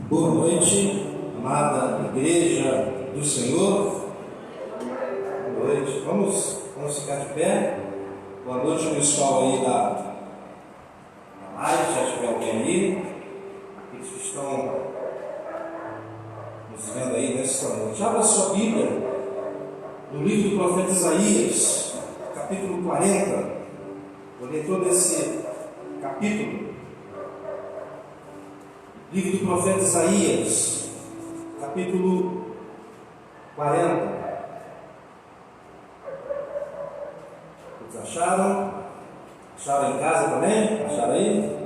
Boa noite, amada Igreja do Senhor. Boa noite. Vamos ficar de pé. Boa noite, pessoal aí da live, já tiver alguém aí. Aqueles que estão nos vendo aí nesta noite. Abra sua Bíblia no livro do profeta Isaías, capítulo 40. Vou ler todo esse capítulo. Livro do profeta Isaías, capítulo 40. Vocês acharam? Acharam em casa também? Acharam aí?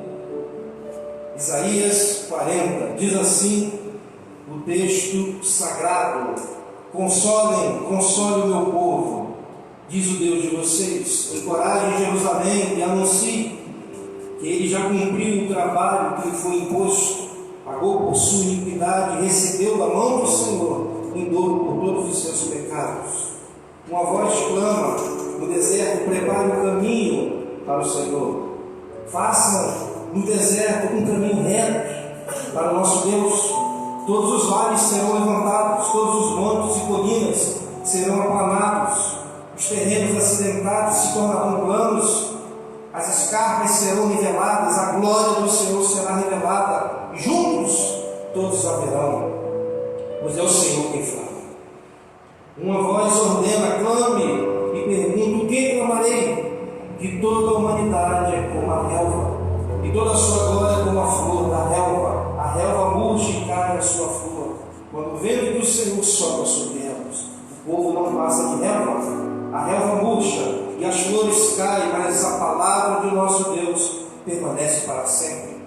Isaías 40, diz assim o texto sagrado: consolem o meu povo, diz o Deus de vocês, encorajem Jerusalém e anuncie que ele já cumpriu o trabalho que lhe foi imposto, pagou por sua iniquidade e recebeu da mão do Senhor em dor por todos os seus pecados. Uma voz clama no deserto: prepare o caminho para o Senhor. Façam no deserto um caminho reto para o nosso Deus. Todos os vales serão levantados, todos os montes e colinas serão aplanados, os terrenos acidentados se tornarão planos, as escarpas serão niveladas, a glória do Senhor será revelada, juntos todos a verão, pois é o Senhor quem fala. Uma voz ordena: clame, e pergunta: o que clamarei? Que toda a humanidade é como a relva, e toda a sua glória como a flor da relva. A relva murcha e cai a sua flor, quando o vento do Senhor sopra sobre elas. O povo não passa de relva, a relva murcha e as flores caem, mas a palavra do nosso Deus permanece para sempre.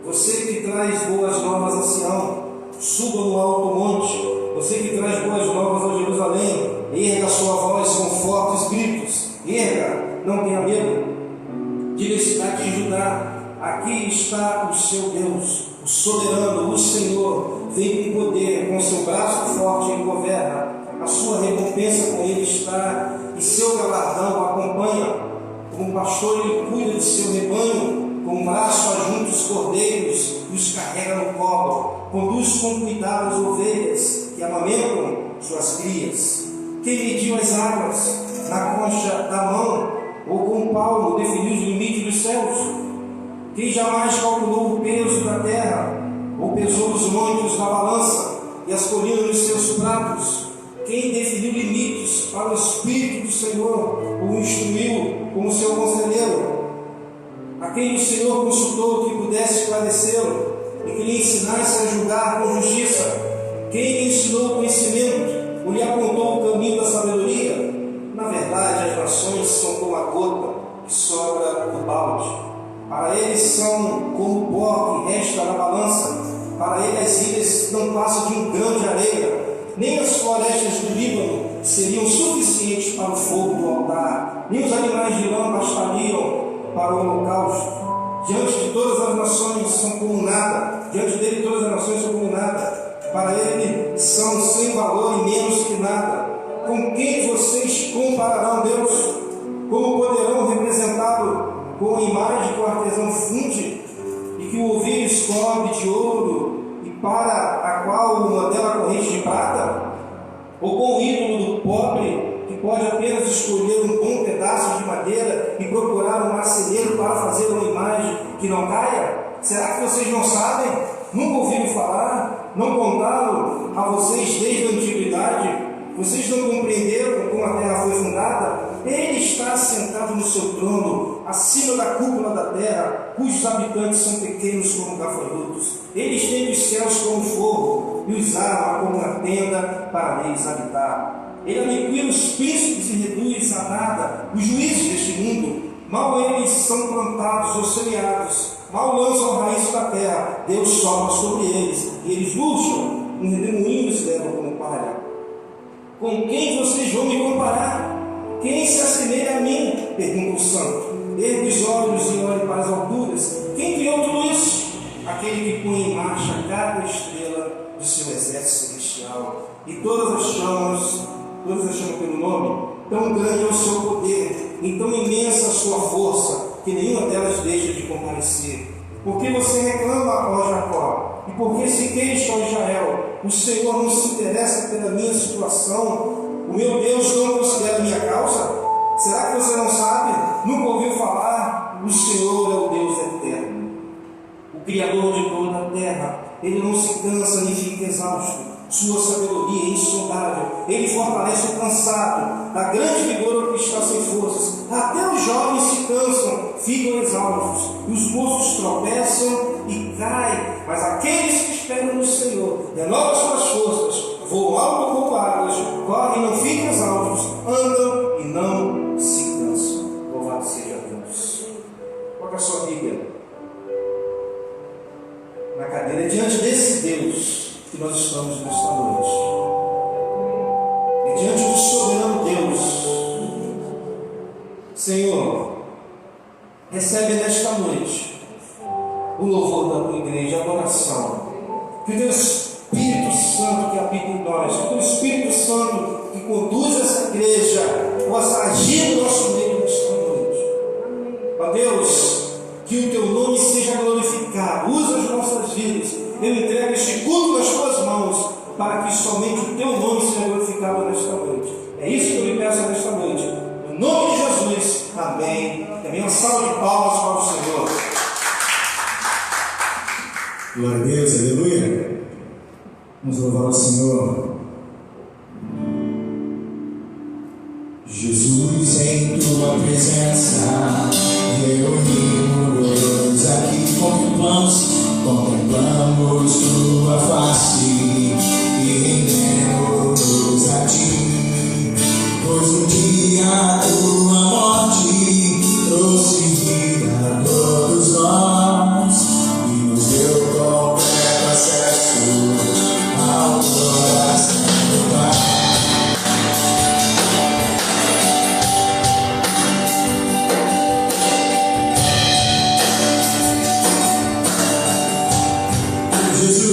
Você que traz boas novas a Sião, suba no alto monte. Você que traz boas novas a Jerusalém, erga a sua voz com fortes gritos. Erga, não tenha medo. Diga à cidade de Judá: aqui está o seu Deus, o soberano, o Senhor. Vem com poder, com seu braço forte ele governa. A sua recompensa com ele está, e seu galardão o acompanha. Como um pastor ele cuida de seu rebanho, com o braço ajunta os cordeiros e os carrega no colo. Conduz com cuidado as ovelhas que amamentam suas crias. Quem mediu as águas na concha da mão, ou com um palmo definiu os limites dos céus? Quem jamais calculou o peso da terra, ou pesou os montes na balança e as colinas nos seus pratos? Quem definiu limites para o Espírito do Senhor, o instruiu como seu conselheiro? A quem o Senhor consultou que pudesse esclarecê-lo e que lhe ensinasse a julgar com justiça? Quem lhe ensinou conhecimento ou lhe apontou o caminho da sabedoria? Na verdade, as nações são como a gota que sobra do balde. Para eles são como o pó que resta na balança. Para ele as ilhas não passam de um grão de areia. Nem as florestas do Líbano seriam suficientes para o fogo do altar, nem os animais de lã bastariam para o holocausto. Diante de todas as nações são como nada, diante dele todas as nações são como nada. Para ele são sem valor e menos que nada. Com quem vocês compararão Deus? Como poderão representá-lo com a imagem que o artesão funde e que o ouvir escobre de ouro, para a qual modela a corrente de prata? Ou com o ídolo do pobre, que pode apenas escolher um bom pedaço de madeira e procurar um marceneiro para fazer uma imagem que não caia? Será que vocês não sabem? Nunca ouviram falar? Não contaram a vocês desde a antiguidade? Vocês não compreenderam como a terra foi fundada? Ele está sentado no seu trono, acima da cúpula da terra, cujos habitantes são pequenos como gafanhotos. Ele estende os céus como fogo e os arma como uma tenda para neles habitar. Ele aniquila os príncipes e reduz a nada os juízes deste mundo. Mal eles são plantados ou semeados, mal lançam raízes da terra, Deus sopra sobre eles, e eles murcham, um redemoinho os levam como palha. Com quem vocês vão me comparar? Quem se assemelha a mim? Pergunta o santo. Ergue os olhos e olhe para as alturas. Quem criou tudo isso? Aquele que põe em marcha cada estrela do seu exército celestial. E todas as chamas pelo nome. Tão grande é o seu poder, e tão imensa a sua força, que nenhuma delas deixa de comparecer. Porque você reclama, ó Jacó, e porque se queixa, ó Israel? O Senhor não se interessa pela minha situação? O meu Deus não considera a minha causa? Será que você não sabe? Nunca ouviu falar? O Senhor é o Deus eterno, o Criador de toda a terra. Ele não se cansa nem fica exausto. Sua sabedoria é insondável. Ele fortalece o cansado, dá grande vigor ao que está sem forças. Até os jovens se cansam, ficam exaustos, e os moços tropeçam e caem. Mas aqueles que esperam no Senhor renovam suas forças, voam alto como águias, correm e não ficam exaustos, andam e não se cansam. Louvado seja Deus. Coloca a sua Bíblia na cadeira, diante desse Deus que nós estamos nesta noite, e diante do soberano Deus. Senhor, recebe nesta noite o louvor da tua igreja, a adoração. Que o teu Espírito Santo que habita em nós, que o teu Espírito Santo que conduz essa igreja, possa agir no nosso meio nesta noite. Ó Deus, que o teu nome seja glorificado. Usa as nossas vidas. Eu entrego este culto nas tuas mãos, para que somente o teu nome seja glorificado nesta noite. É isso que eu lhe peço nesta noite. No nome de Jesus. Amém. Também uma salva de palmas para o Senhor. Glória a Deus, aleluia. Vamos louvar o Senhor. Jesus, em tua presença, reunimos aqui, contemplamos tua face e rendemos a ti, pois um dia a tua morte trouxe vida a todos nós e nos deu completo acesso ao coração do Pai. Jesus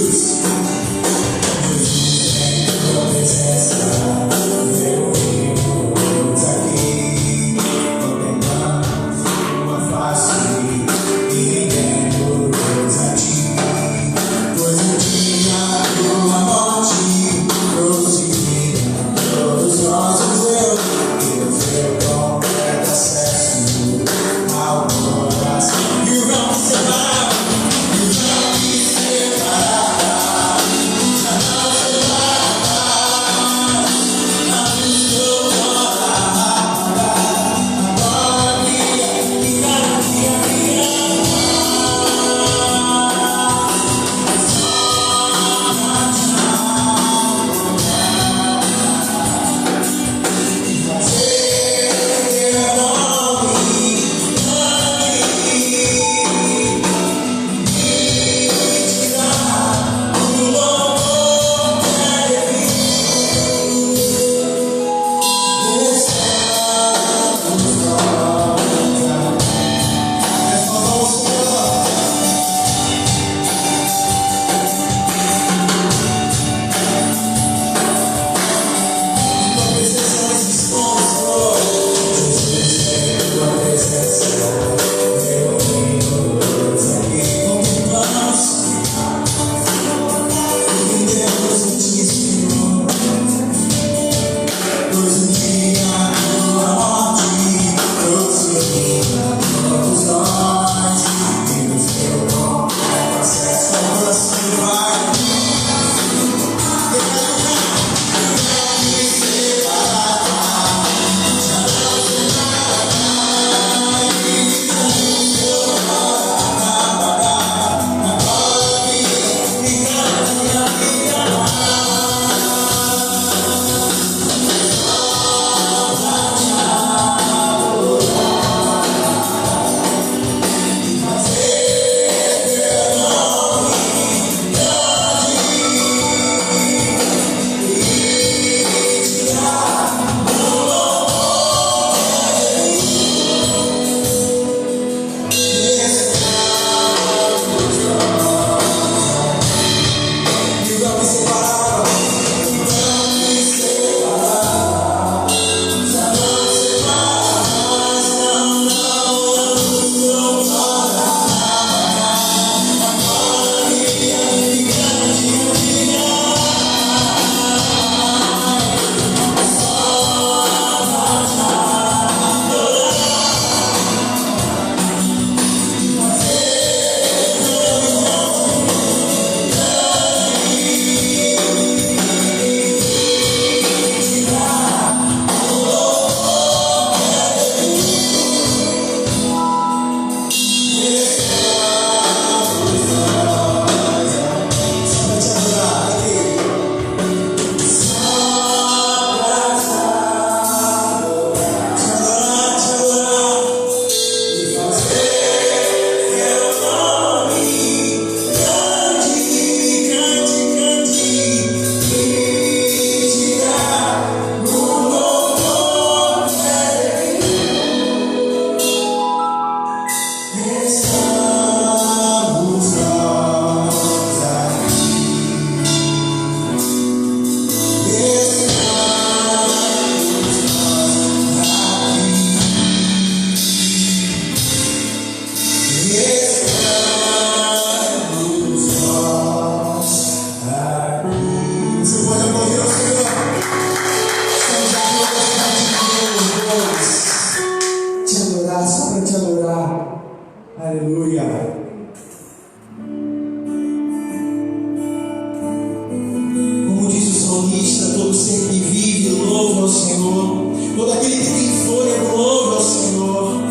exista, todo ser que vive, louve ao Senhor. Todo aquele que tem fôlego, louve ao Senhor.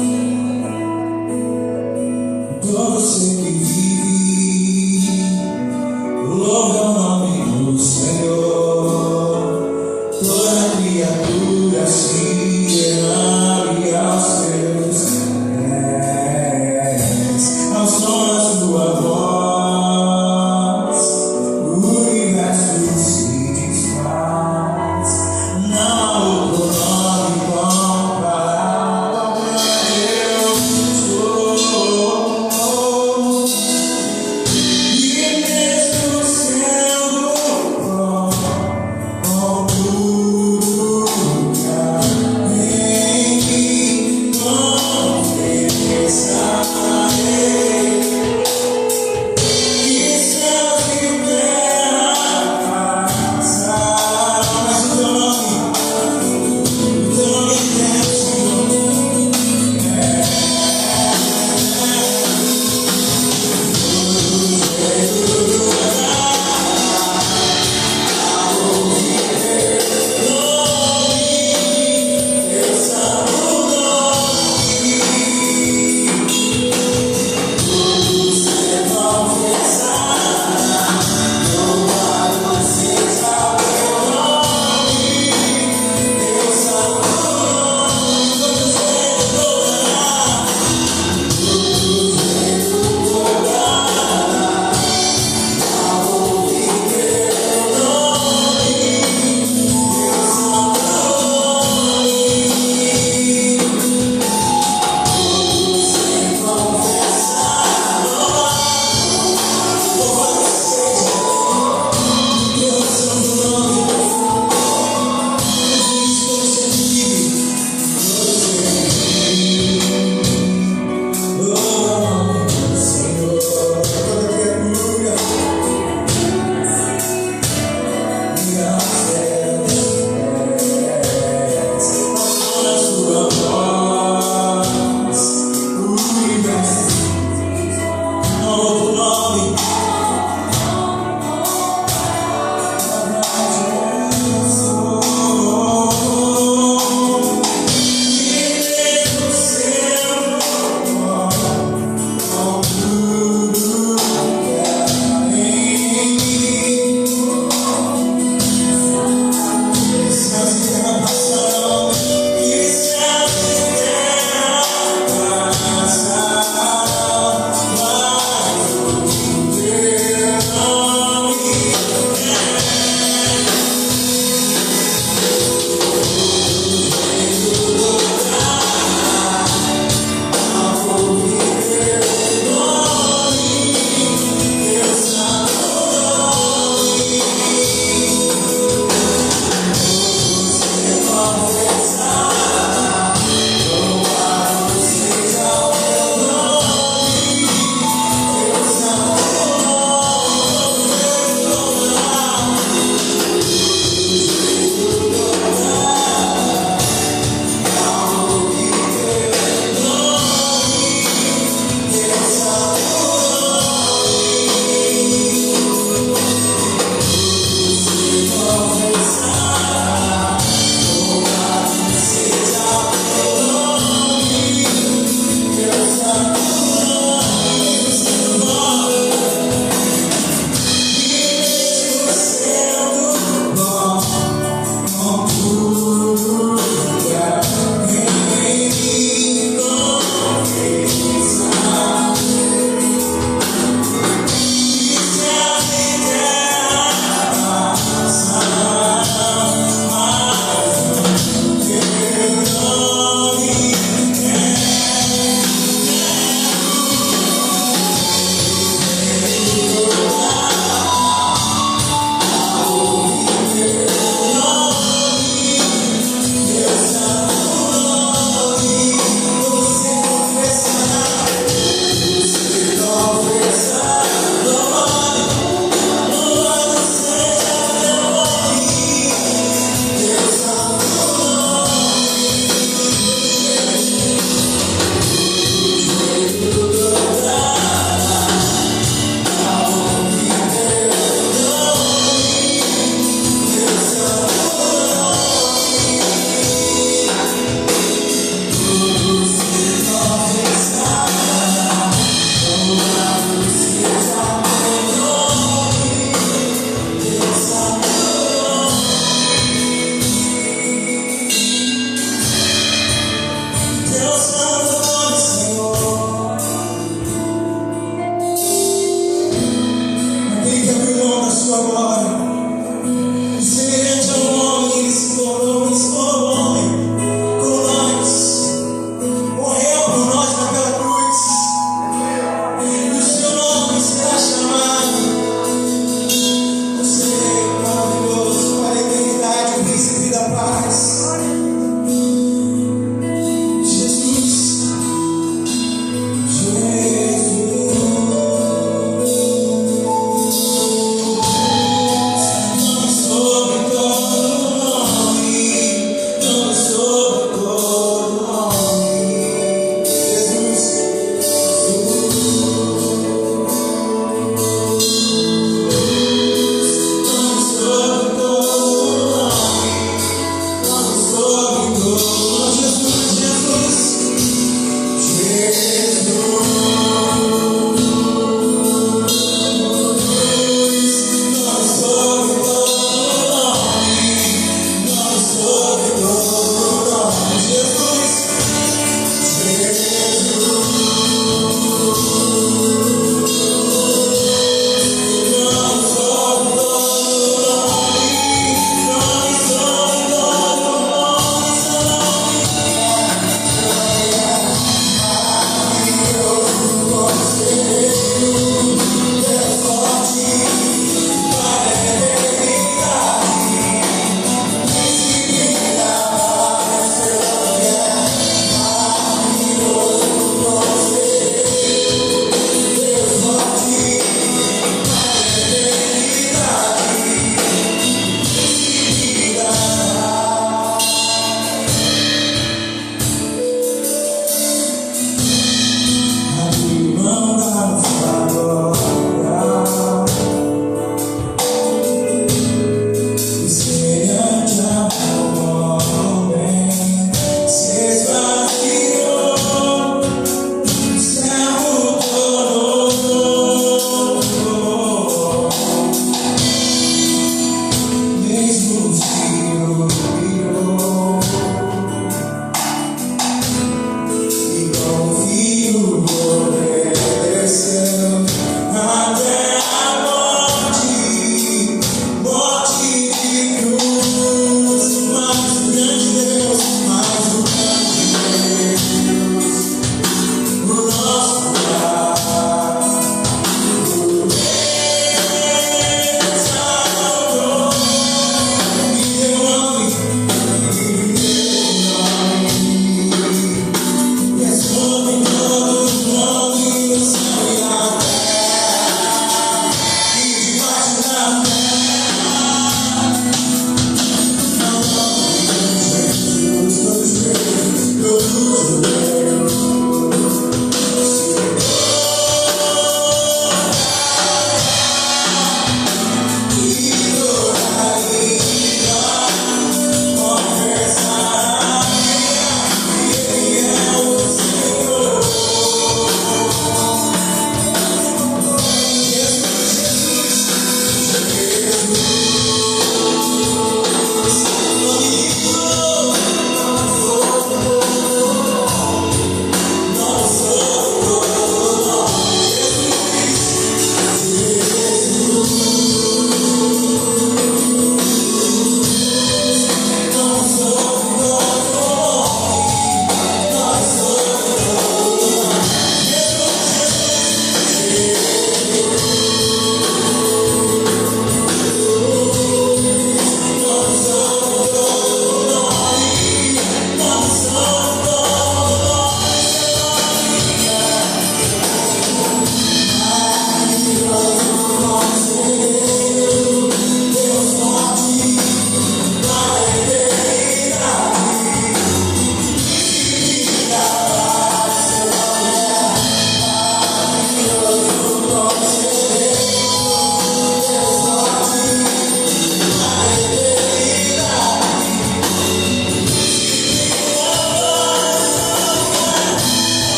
Todo ser que vive, louve ao nome do Senhor. Toda criatura se renove aos teus pés, ao som da tua voz, o universo se desfaz. Não há outro nome comparado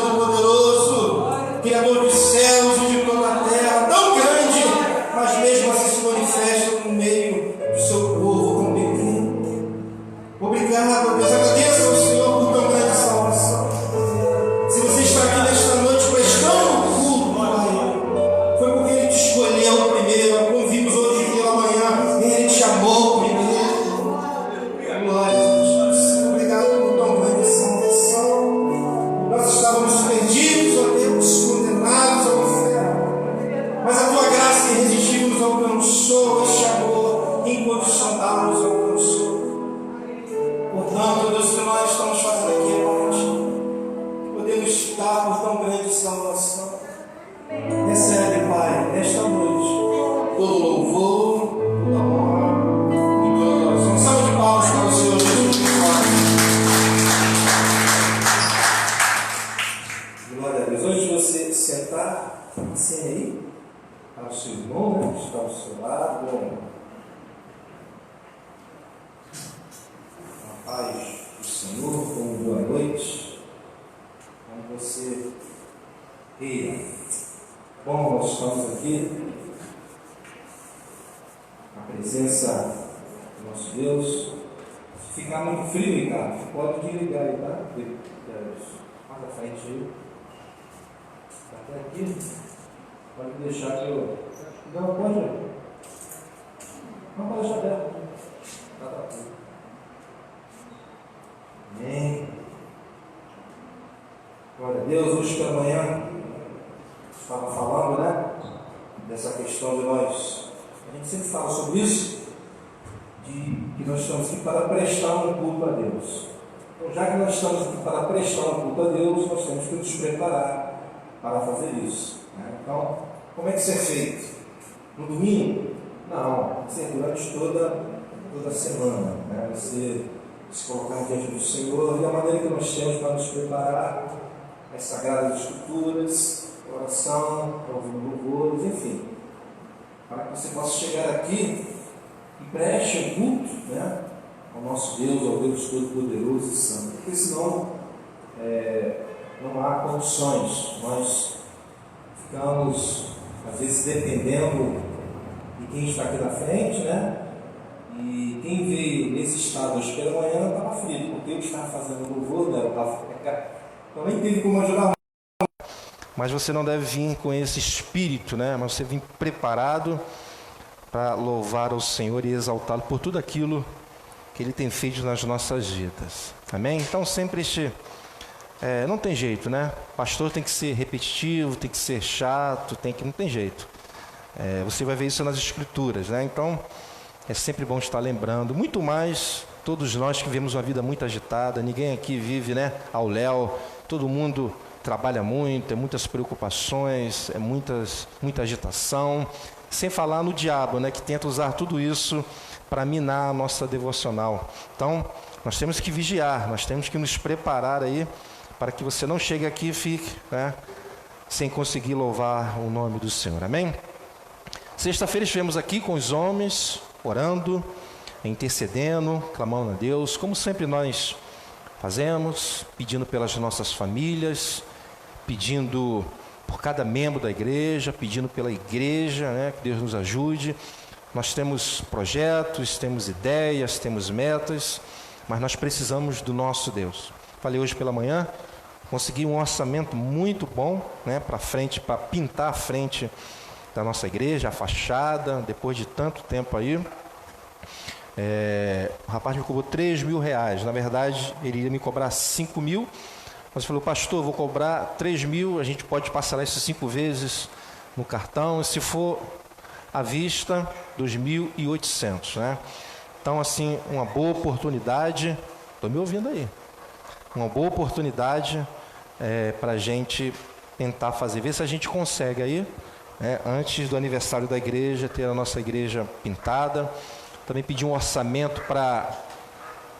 Todo-Poderoso, Criador dos céus e de toda a terra, tão grande, mas mesmo assim se manifesta no meio do seu povo tão pequeno. Obrigado, Deus. Agradeça ao Senhor por tão grande salvação. Se você está aqui nesta noite prestando culto, Pai, foi porque Ele te escolheu primeiro, como vimos hoje pela manhã, Ele te amou primeiro. Glória a Deus. Obrigado por tão grande salvação. Nós estávamos perdidos, ó Deus, condenados ao inferno, mas a Tua graça irresistível nos alcançou, este amor incondicional nos alcançou. Portanto, Deus, que nós estamos fazendo aqui é para Ti. Podemos dar por tão grande salvação. Recebe, Pai, nesta noite, todo louvor, toda honra e toda adoração. Salve de palmas para o Senhor Jesus Cristo. Glória a Deus. Antes de você sentar, assim aí, para o seu irmão, que está ao seu lado. A paz do Senhor, como boa noite. Como você ria. Bom, nós estamos aqui na presença do nosso Deus. Se ficar muito frio, Ricardo, pode desligar aí, tá? Mais à frente aí. Até aqui. Pode deixar que eu. Não, pode. Não pode deixar aberto. Tá tudo. Amém. Glória a Deus. Hoje pela manhã estava falando, né? Dessa questão de nós. A gente sempre fala sobre isso, de que nós estamos aqui para prestar um culto a Deus. Então, já que nós estamos aqui para prestar um culto a Deus, nós temos que nos preparar para fazer isso. Né? Então, como é que isso é feito? No domingo? Não, assim, durante toda a semana. Né? Você se colocar diante do Senhor, e a maneira que nós temos para nos preparar, as Sagradas Escrituras, oração, ouvir louvores, enfim, para que você possa chegar aqui e preste um culto, né, ao nosso Deus, ao Deus Todo-Poderoso e Santo, porque senão não há condições. Nós ficamos, às vezes, dependendo de quem está aqui na frente, né? E quem veio nesse estado hoje pela manhã estava frio, porque eu estava fazendo louvor, né? Eu estava então nem teve como ajudar. Mas você não deve vir com esse espírito, né? Mas você vem preparado para louvar ao Senhor e exaltá-lo por tudo aquilo que Ele tem feito nas nossas vidas. Amém? Então sempre não tem jeito, né? Pastor tem que ser repetitivo, tem que ser chato, não tem jeito. Você vai ver isso nas Escrituras, né? Então é sempre bom estar lembrando, muito mais todos nós que vivemos uma vida muito agitada, ninguém aqui vive, né, ao léu, todo mundo trabalha muito, é muitas preocupações, é muita agitação, sem falar no diabo, né, que tenta usar tudo isso para minar a nossa devocional. Então, nós temos que vigiar, nós temos que nos preparar aí, para que você não chegue aqui e fique, né, sem conseguir louvar o nome do Senhor. Amém? Sexta-feira estivemos aqui com os homens, orando, intercedendo, clamando a Deus, como sempre nós fazemos, pedindo pelas nossas famílias, pedindo por cada membro da igreja, pedindo pela igreja, né, que Deus nos ajude. Nós temos projetos, temos ideias, temos metas, mas nós precisamos do nosso Deus. Falei hoje pela manhã, consegui um orçamento muito bom, né, para frente, para pintar a frente da nossa igreja, a fachada, depois de tanto tempo aí. O rapaz me cobrou R$3.000. Na verdade, ele ia me cobrar 5.000, mas falou: pastor, vou cobrar 3.000, a gente pode parcelar isso 5 vezes no cartão, e se for à vista, 2.800, né? Então, assim, uma boa oportunidade, estou me ouvindo aí, uma boa oportunidade para a gente tentar fazer, ver se a gente consegue aí, antes do aniversário da igreja, ter a nossa igreja pintada. Também pedi um orçamento para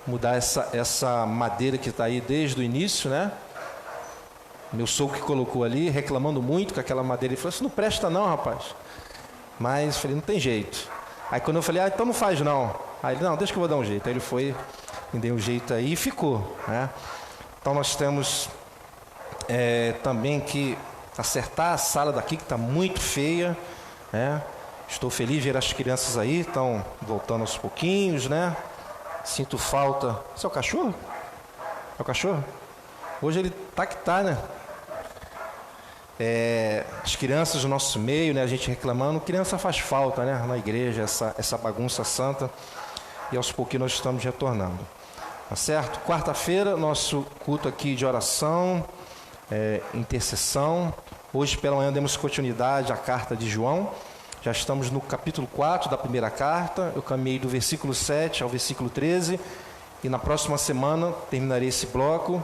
mudar essa madeira que está aí desde o início, né? Meu sogro que colocou ali, reclamando muito com aquela madeira. Ele falou: isso não presta não, rapaz. Mas falei: não tem jeito. Aí quando eu falei: então não faz não. Aí ele: não, deixa que eu vou dar um jeito. Aí ele foi, me deu um jeito aí e ficou, né? Então nós temos também que acertar a sala daqui, que está muito feia, né? Estou feliz de ver as crianças aí, estão voltando aos pouquinhos, né? Sinto falta. Esse é o cachorro? É o cachorro? Hoje ele tá que tá, né? As crianças do nosso meio, né? A gente reclamando, criança faz falta, né? Na igreja, essa bagunça santa. E aos pouquinhos nós estamos retornando. Tá certo? Quarta-feira, nosso culto aqui de oração, intercessão. Hoje pela manhã demos continuidade à carta de João. Já estamos no capítulo 4 da primeira carta. Eu caminhei do versículo 7 ao versículo 13. E na próxima semana terminarei esse bloco.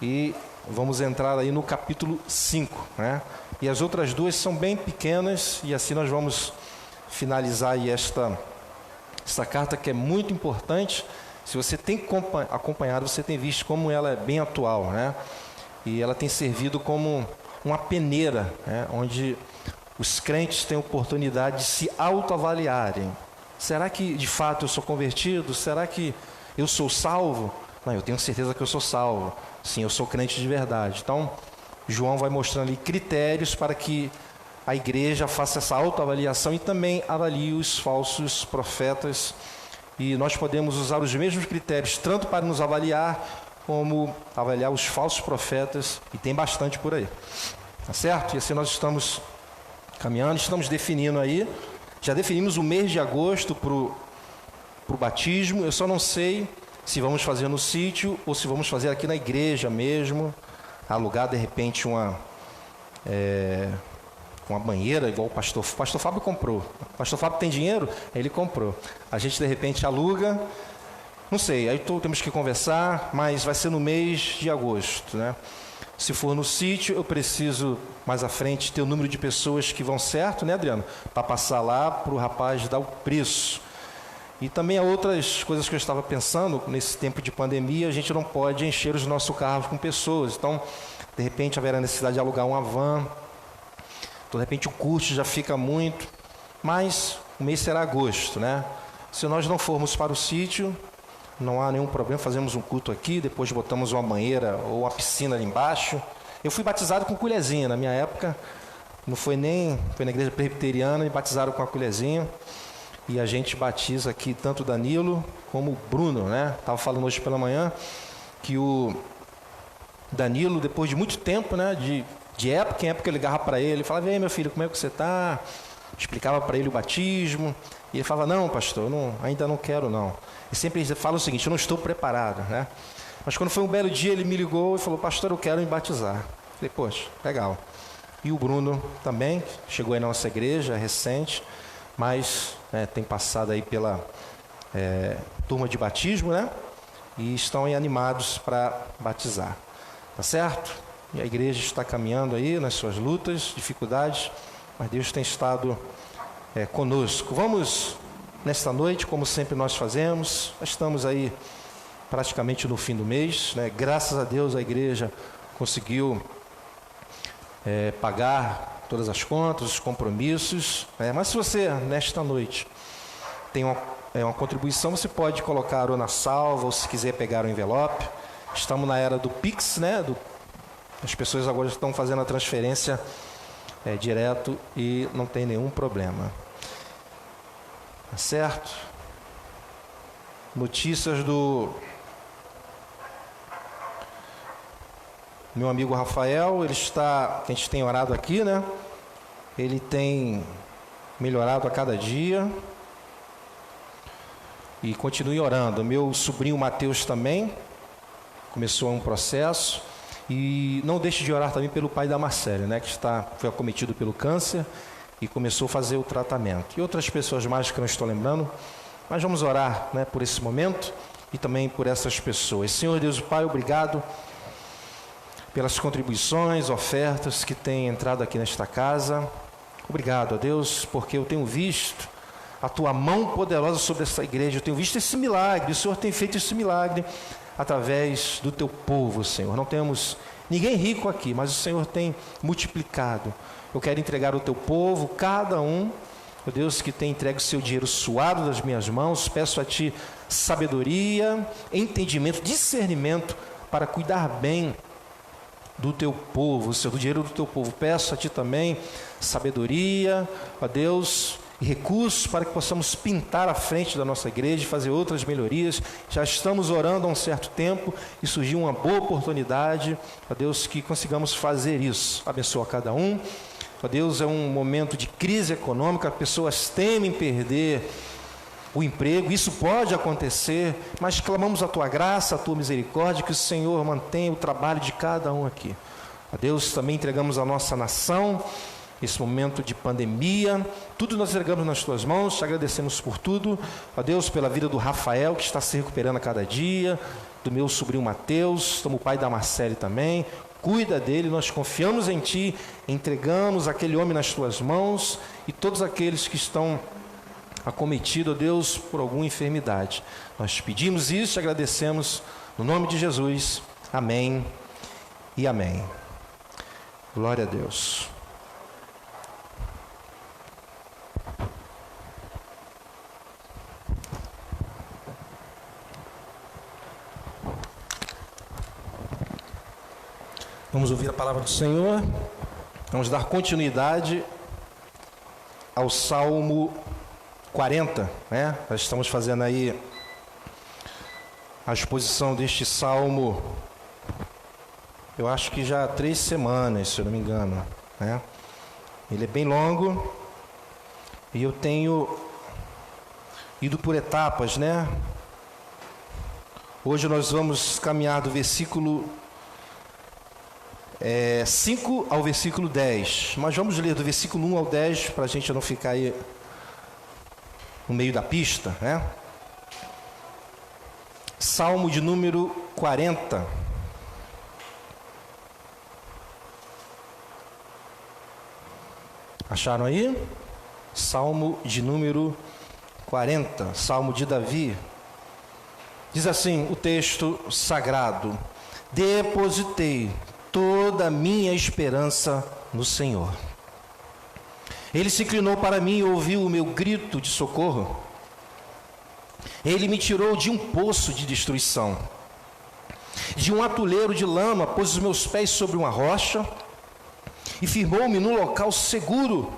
E vamos entrar aí no capítulo 5, né? E as outras duas são bem pequenas. E assim nós vamos finalizar aí esta carta, que é muito importante. Se você tem acompanhado, você tem visto como ela é bem atual, né? E ela tem servido como uma peneira, né? Onde os crentes têm oportunidade de se autoavaliarem. Será que de fato eu sou convertido? Será que eu sou salvo? Não, eu tenho certeza que eu sou salvo. Sim, eu sou crente de verdade. Então, João vai mostrando ali critérios para que a igreja faça essa autoavaliação e também avalie os falsos profetas. E nós podemos usar os mesmos critérios, tanto para nos avaliar, como avaliar os falsos profetas, e tem bastante por aí. Tá certo? E assim nós estamos caminhando, estamos definindo aí. Já definimos o mês de agosto para o batismo. Eu só não sei se vamos fazer no sítio ou se vamos fazer aqui na igreja mesmo, alugar de repente uma banheira, igual o pastor Fábio comprou. O pastor Fábio tem dinheiro? Ele comprou. A gente de repente aluga, não sei, aí temos que conversar, mas vai ser no mês de agosto, né? Se for no sítio, eu preciso mais à frente ter o número de pessoas que vão certo, né, Adriano? Para passar lá para o rapaz dar o preço. E também há outras coisas que eu estava pensando, nesse tempo de pandemia, a gente não pode encher os nossos carros com pessoas. Então, de repente, haverá necessidade de alugar uma van. Então, de repente, o custo já fica muito. Mas o mês será agosto, né? Se nós não formos para o sítio, não há nenhum problema, fazemos um culto aqui, depois botamos uma banheira ou uma piscina ali embaixo. Eu fui batizado com colherzinha, na minha época, foi na igreja presbiteriana, me batizaram com a colherzinha. E a gente batiza aqui tanto o Danilo como o Bruno, né? Estava falando hoje pela manhã que o Danilo, depois de muito tempo, né? De época em época eu ligava para ele, falava: "Ei, meu filho, como é que você está?" Explicava para ele o batismo. E ele falava: "Não, pastor, ainda não quero não." E sempre ele fala o seguinte: "Eu não estou preparado", né? Mas quando foi um belo dia, ele me ligou e falou: "Pastor, eu quero me batizar." Falei: "Poxa, legal." E o Bruno também chegou aí na nossa igreja, recente, mas tem passado aí pela turma de batismo, né? E estão aí animados para batizar. Tá certo? E a igreja está caminhando aí nas suas lutas, dificuldades, mas Deus tem estado conosco. Vamos, nesta noite, como sempre nós fazemos, estamos aí praticamente no fim do mês, né? Graças a Deus a igreja conseguiu pagar todas as contas, os compromissos, mas se você, nesta noite, tem uma contribuição, você pode colocar ou na salva, ou se quiser pegar o envelope. Estamos na era do Pix, né? As pessoas agora estão fazendo a transferência direto e não tem nenhum problema. Tá certo? Notícias do meu amigo Rafael, que a gente tem orado aqui, né? Ele tem melhorado a cada dia e continue orando. Meu sobrinho Mateus também começou um processo. E não deixe de orar também pelo pai da Marcélia, né? Que foi acometido pelo câncer e começou a fazer o tratamento. E outras pessoas mais que eu não estou lembrando, mas vamos orar, né, por esse momento e também por essas pessoas. Senhor Deus, Pai, obrigado pelas contribuições, ofertas que têm entrado aqui nesta casa. Obrigado, a Deus, porque eu tenho visto a Tua mão poderosa sobre essa igreja. Eu tenho visto esse milagre, o Senhor tem feito esse milagre através do Teu povo, Senhor. Não temos ninguém rico aqui, mas o Senhor tem multiplicado. Eu quero entregar ao Teu povo, cada um, meu Deus, que tem entregue o seu dinheiro suado das minhas mãos. Peço a Ti sabedoria, entendimento, discernimento para cuidar bem do teu povo, Senhor, do dinheiro do teu povo. Peço a Ti também sabedoria, ó Deus, e recursos para que possamos pintar a frente da nossa igreja e fazer outras melhorias. Já estamos orando há um certo tempo e surgiu uma boa oportunidade, ó Deus, que consigamos fazer isso. Abençoa cada um. Ó Deus, é um momento de crise econômica, pessoas temem perder o emprego, isso pode acontecer, mas clamamos a Tua graça, a Tua misericórdia, que o Senhor mantenha o trabalho de cada um aqui. A Deus, também entregamos a nossa nação, esse momento de pandemia, tudo nós entregamos nas Tuas mãos, Te agradecemos por tudo. A Deus, pela vida do Rafael, que está se recuperando a cada dia, do meu sobrinho Mateus, como o pai da Marcele também. Cuida dele, nós confiamos em Ti, entregamos aquele homem nas Tuas mãos e todos aqueles que estão acometido, ó Deus, por alguma enfermidade. Nós pedimos isso e agradecemos no nome de Jesus. Amém e amém. Glória a Deus. Vamos ouvir a palavra do Senhor. Vamos dar continuidade ao Salmo 40, né? Nós estamos fazendo aí a exposição deste salmo, eu acho que já há 3 semanas, se eu não me engano, né? Ele é bem longo e eu tenho ido por etapas, né? Hoje nós vamos caminhar do versículo 5 ao versículo 10, mas vamos ler do versículo 1 ao 10 para a gente não ficar aí no meio da pista, né? Salmo de número 40. Acharam aí? Salmo de número 40, Salmo de Davi. Diz assim o texto sagrado: depositei toda a minha esperança no Senhor. Ele se inclinou para mim e ouviu o meu grito de socorro. Ele me tirou de um poço de destruição, de um atoleiro de lama, pôs os meus pés sobre uma rocha e firmou-me num local seguro.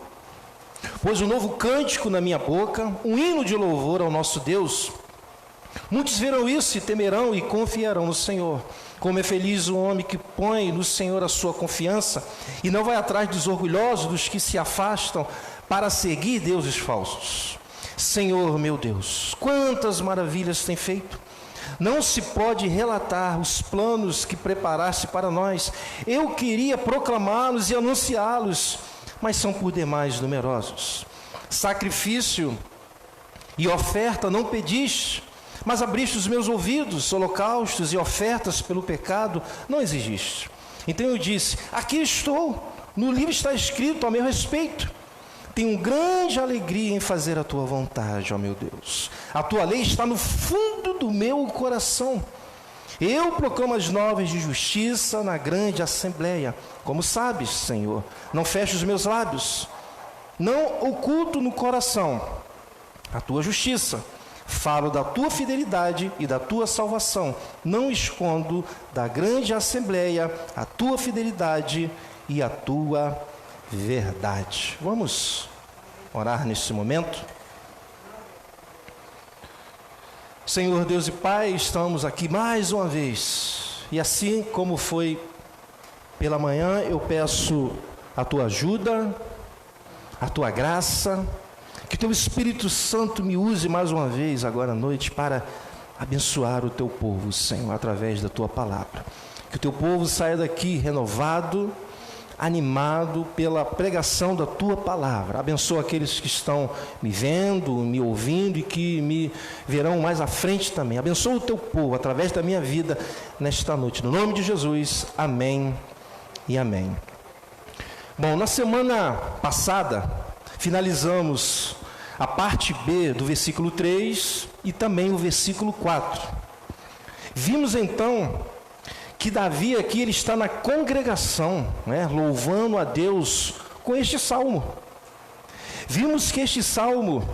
Pôs um novo cântico na minha boca, um hino de louvor ao nosso Deus. Muitos verão isso e temerão e confiarão no Senhor. Como é feliz o homem que põe no Senhor a sua confiança e não vai atrás dos orgulhosos, dos que se afastam para seguir deuses falsos. Senhor meu Deus, quantas maravilhas tem feito! Não se pode relatar os planos que preparaste para nós. Eu queria proclamá-los e anunciá-los, mas são por demais numerosos. Sacrifício e oferta não pediste, mas abriste os meus ouvidos. Holocaustos e ofertas pelo pecado não exigiste. Então eu disse: aqui estou, no livro está escrito a meu respeito. Tenho grande alegria em fazer a tua vontade, ó meu Deus. A tua lei está no fundo do meu coração. Eu proclamo as novas de justiça na grande assembleia. Como sabes, Senhor, não fecho os meus lábios, não oculto no coração a tua justiça. Falo da tua fidelidade e da tua salvação. Não escondo da grande assembleia a tua fidelidade e a tua verdade. Vamos orar nesse momento. Senhor Deus e Pai, estamos aqui mais uma vez. E assim como foi pela manhã, eu peço a tua ajuda, a tua graça, que teu Espírito Santo me use mais uma vez agora à noite para abençoar o teu povo, Senhor, através da tua palavra. Que o teu povo saia daqui renovado, animado pela pregação da tua palavra. Abençoa aqueles que estão me vendo, me ouvindo e que me verão mais à frente também. Abençoa o teu povo através da minha vida nesta noite. No nome de Jesus, amém e amém. Bom, na semana passada finalizamos a parte B do versículo 3 e também o versículo 4. Vimos então que Davi aqui ele está na congregação, né, louvando a Deus com este salmo. Vimos que este salmo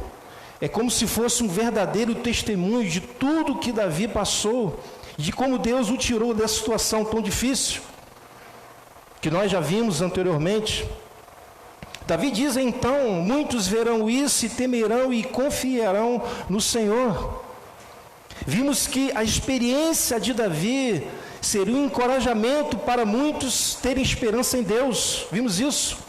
é como se fosse um verdadeiro testemunho de tudo que Davi passou, de como Deus o tirou dessa situação tão difícil. que nós já vimos anteriormente. Davi diz então: muitos verão isso e temerão e confiarão no Senhor. Vimos que a experiência de Davi seria um encorajamento para muitos terem esperança em Deus. Vimos isso.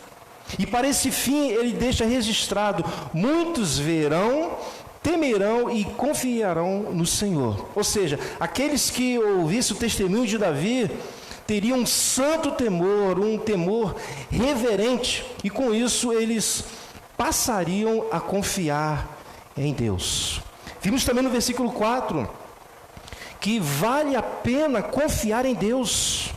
E para esse fim ele deixa registrado: muitos verão, temerão e confiarão no Senhor. Ou seja, aqueles que ouvissem o testemunho de Davi teriam um santo temor, um temor reverente, e com isso eles passariam a confiar em Deus. Vimos também no versículo 4 que vale a pena confiar em Deus,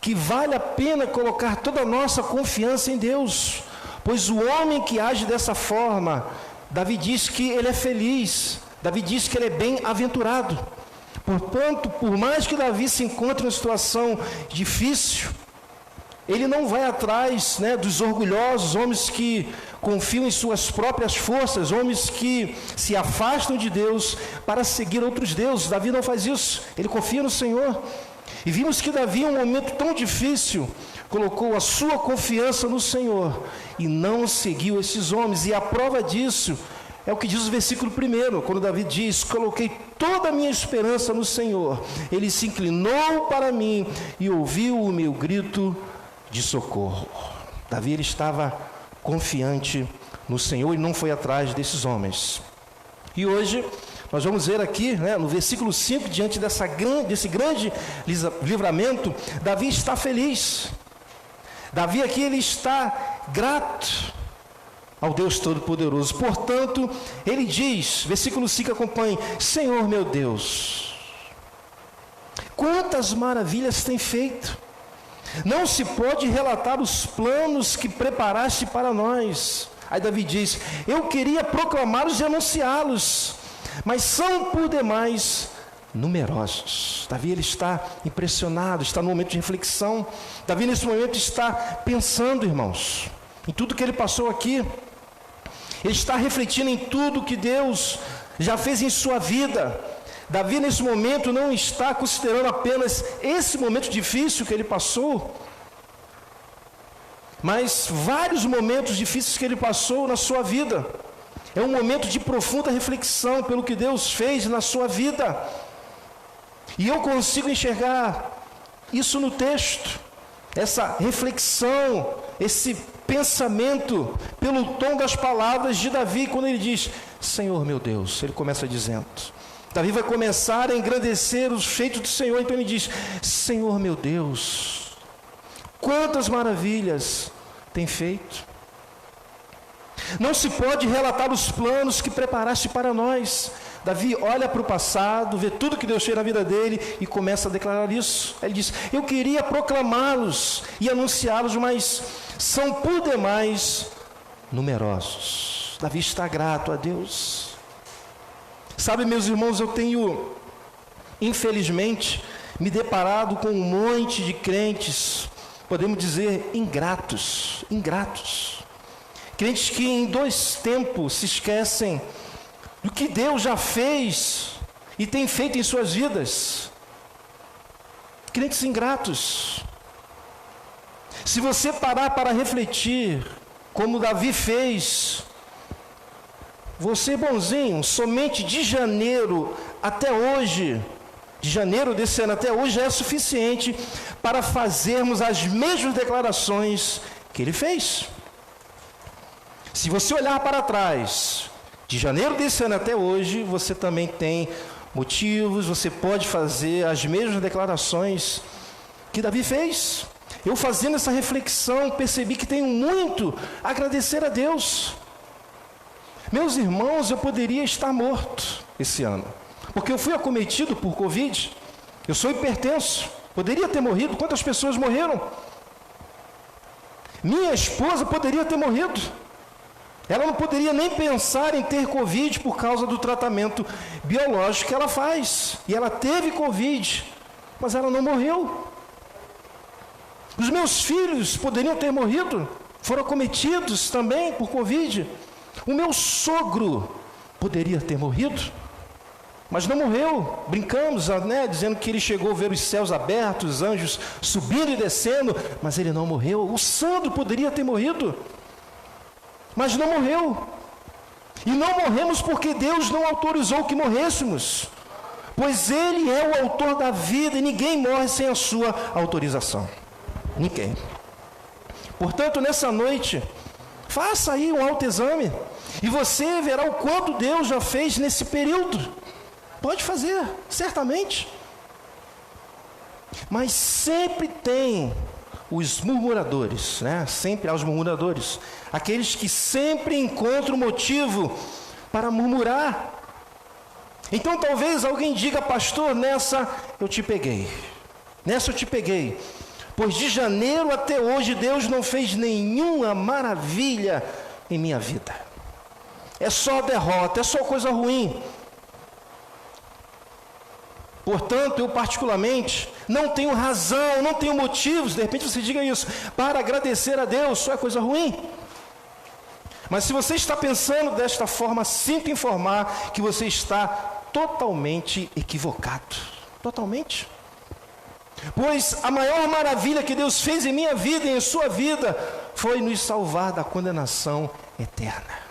que vale a pena colocar toda a nossa confiança em Deus, pois o homem que age dessa forma, Davi diz que ele é feliz, Davi diz que ele é bem-aventurado. Portanto, por mais que Davi se encontre em uma situação difícil, ele não vai atrás, dos orgulhosos, homens que confiam em suas próprias forças, homens que se afastam de Deus para seguir outros deuses. Davi não faz isso, ele confia no Senhor. E vimos que Davi, em um momento tão difícil, colocou a sua confiança no Senhor e não seguiu esses homens. E a prova disso é o que diz o versículo 1, quando Davi diz: coloquei toda a minha esperança no Senhor, ele se inclinou para mim e ouviu o meu grito de socorro. Davi, ele estava confiante no Senhor e não foi atrás desses homens. E hoje nós vamos ver aqui, no versículo 5, diante desse grande livramento, Davi está feliz. Davi aqui, ele está grato ao Deus Todo-Poderoso. Portanto, ele diz, versículo 5, acompanhe: Senhor meu Deus, quantas maravilhas tem feito! Não se pode relatar os planos que preparaste para nós. Aí Davi diz: eu queria proclamá-los e anunciá-los, mas são por demais numerosos. Davi, ele está impressionado, está no momento de reflexão. Davi, nesse momento, está pensando, irmãos, em tudo que ele passou aqui. Ele está refletindo em tudo que Deus já fez em sua vida. Davi, nesse momento, não está considerando apenas esse momento difícil que ele passou, mas vários momentos difíceis que ele passou na sua vida. É um momento de profunda reflexão pelo que Deus fez na sua vida. E eu consigo enxergar isso no texto, essa reflexão, esse pensamento, pelo tom das palavras de Davi, quando ele diz: Senhor meu Deus. Ele começa dizendo, Davi vai começar a engrandecer os feitos do Senhor. Então ele diz: Senhor meu Deus, quantas maravilhas tem feito! Não se pode relatar os planos que preparaste para nós. Davi olha para o passado, vê tudo que Deus fez na vida dele e começa a declarar isso. Ele diz: eu queria proclamá-los e anunciá-los, mas são por demais numerosos. Davi está grato a Deus. Sabe, meus irmãos, eu tenho, infelizmente, me deparado com um monte de crentes, podemos dizer, ingratos. Crentes que em 2 tempos se esquecem do que Deus já fez e tem feito em suas vidas. Crentes ingratos. Se você parar para refletir, como Davi fez, você, bonzinho, somente de janeiro até hoje, de janeiro desse ano até hoje, já é suficiente para fazermos as mesmas declarações que ele fez. Se você olhar para trás, de janeiro desse ano até hoje, você também tem motivos, você pode fazer as mesmas declarações que Davi fez. Eu, fazendo essa reflexão, percebi que tenho muito a agradecer a Deus. Meus irmãos, eu poderia estar morto esse ano, porque eu fui acometido por Covid, eu sou hipertenso, poderia ter morrido. Quantas pessoas morreram? Minha esposa poderia ter morrido. Ela não poderia nem pensar em ter Covid por causa do tratamento biológico que ela faz. E ela teve Covid, mas ela não morreu. Os meus filhos poderiam ter morrido, foram acometidos também por Covid. O meu sogro poderia ter morrido. mas não morreu. Brincamos, né, dizendo que ele chegou a ver os céus abertos, os anjos subindo e descendo, mas ele não morreu. O Sandro poderia ter morrido, mas não morreu. E não morremos porque Deus não autorizou que morrêssemos, pois Ele é o autor da vida e ninguém morre sem a sua autorização. Ninguém. Portanto, nessa noite, faça aí um autoexame e você verá o quanto Deus já fez nesse período. Pode fazer, certamente. Mas sempre tem os murmuradores, né? Sempre há os murmuradores, aqueles que sempre encontram motivo para murmurar. Então talvez alguém diga: pastor, nessa eu te peguei, pois de janeiro até hoje Deus não fez nenhuma maravilha em minha vida, é só derrota, é só coisa ruim. Portanto, eu particularmente não tenho razão, não tenho motivos, de repente você diga isso, para agradecer a Deus, só é coisa ruim. Mas se você está pensando desta forma, sinto informar que você está totalmente equivocado. Totalmente. Pois a maior maravilha que Deus fez em minha vida e em sua vida foi nos salvar da condenação eterna.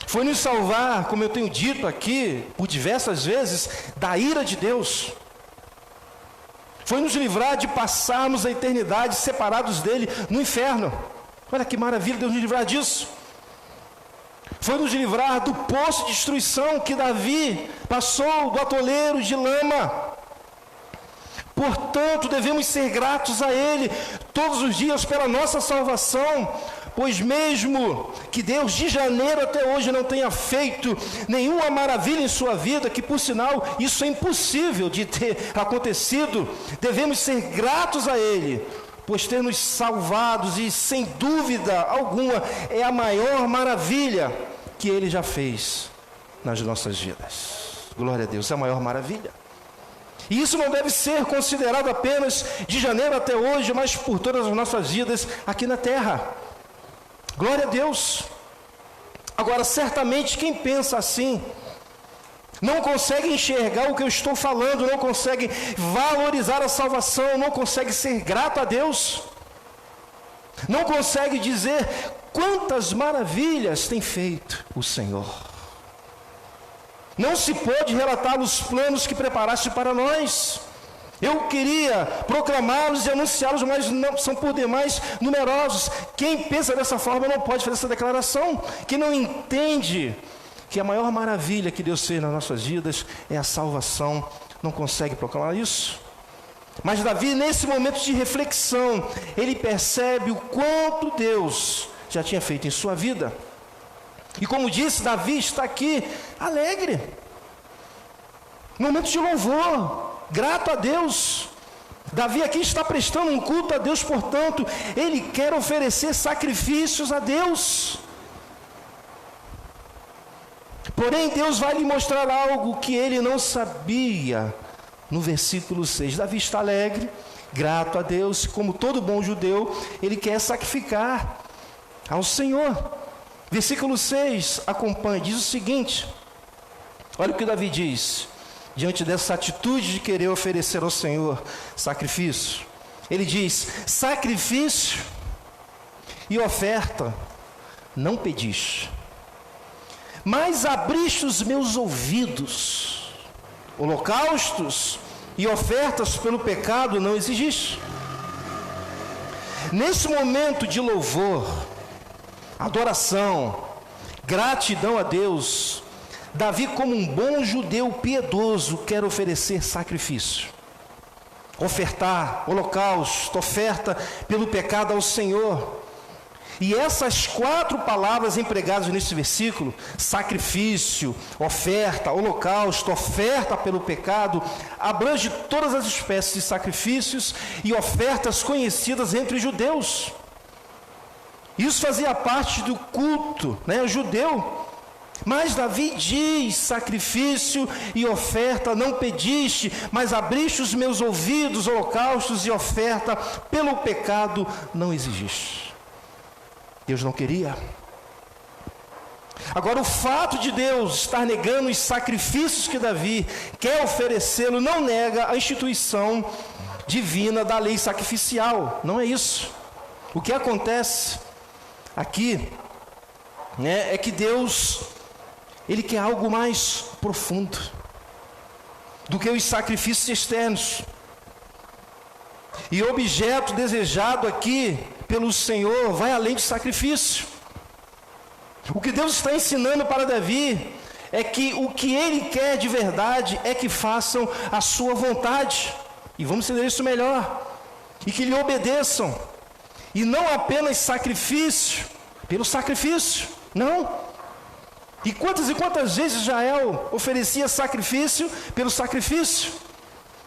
Foi nos salvar, como eu tenho dito aqui por diversas vezes, da ira de Deus. Foi nos livrar de passarmos a eternidade separados dele no inferno. Olha que maravilha Deus nos livrar disso. Foi nos livrar do poço de destruição que Davi passou, do atoleiro de lama. Portanto, devemos ser gratos a Ele todos os dias pela nossa salvação, pois mesmo que Deus de janeiro até hoje não tenha feito nenhuma maravilha em sua vida, que por sinal isso é impossível de ter acontecido, devemos ser gratos a Ele, pois ter nos salvados e sem dúvida alguma é a maior maravilha que Ele já fez nas nossas vidas. Glória a Deus, é a maior maravilha. E isso não deve ser considerado apenas de janeiro até hoje, mas por todas as nossas vidas aqui na terra. Glória a Deus. Agora, certamente quem pensa assim não consegue enxergar o que eu estou falando, não consegue valorizar a salvação, não consegue ser grato a Deus, não consegue dizer quantas maravilhas tem feito o Senhor. Não se pode relatar os planos que preparaste para nós. Eu queria proclamá-los e anunciá-los, mas não são por demais numerosos. Quem pensa dessa forma não pode fazer essa declaração. Quem não entende que a maior maravilha que Deus fez nas nossas vidas é a salvação, não consegue proclamar isso. Mas Davi, nesse momento de reflexão, ele percebe o quanto Deus já tinha feito em sua vida. E como disse, Davi está aqui alegre, momento de louvor, grato a Deus. Davi aqui está prestando um culto a Deus, portanto, ele quer oferecer sacrifícios a Deus. Porém, Deus vai lhe mostrar algo que ele não sabia. No versículo 6, Davi está alegre, grato a Deus, como todo bom judeu, ele quer sacrificar ao Senhor. Versículo 6, acompanhe, diz o seguinte, olha o que Davi diz, diante dessa atitude de querer oferecer ao Senhor sacrifício. Ele diz: sacrifício e oferta não pediste, mas abriste os meus ouvidos, holocaustos e ofertas pelo pecado não exigiste. Nesse momento de louvor, adoração, gratidão a Deus, Davi, como um bom judeu piedoso, quer oferecer sacrifício, ofertar holocausto, oferta pelo pecado ao Senhor. E essas 4 palavras empregadas nesse versículo, sacrifício, oferta, holocausto, oferta pelo pecado, abrange todas as espécies de sacrifícios e ofertas conhecidas entre os judeus. Isso fazia parte do culto, judeu. Mas Davi diz: sacrifício e oferta não pediste, mas abriste os meus ouvidos, holocaustos e oferta pelo pecado não exigiste. Deus não queria. Agora, o fato de Deus estar negando os sacrifícios que Davi quer oferecê-lo não nega a instituição divina da lei sacrificial. Não é isso. O que acontece aqui, é que Deus, Ele quer algo mais profundo do que os sacrifícios externos. E o objeto desejado aqui pelo Senhor vai além do sacrifício. O que Deus está ensinando para Davi é que o que Ele quer de verdade é que façam a sua vontade. E vamos entender isso melhor. E que lhe obedeçam. E não apenas sacrifício pelo sacrifício. Não. E quantas vezes Israel oferecia sacrifício pelo sacrifício?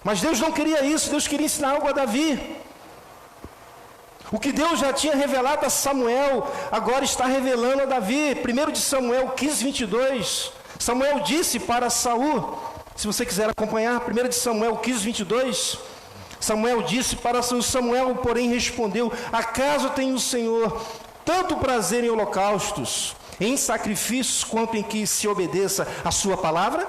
Mas Deus não queria isso. Deus queria ensinar algo a Davi. O que Deus já tinha revelado a Samuel, agora está revelando a Davi. 1 de Samuel 15, 22. Samuel disse para Saul, se você quiser acompanhar, 1 de Samuel 15, 22. Samuel disse para Saul, Samuel, porém, respondeu: acaso tem o Senhor tanto prazer em holocaustos, em sacrifícios, quanto em que se obedeça a sua palavra?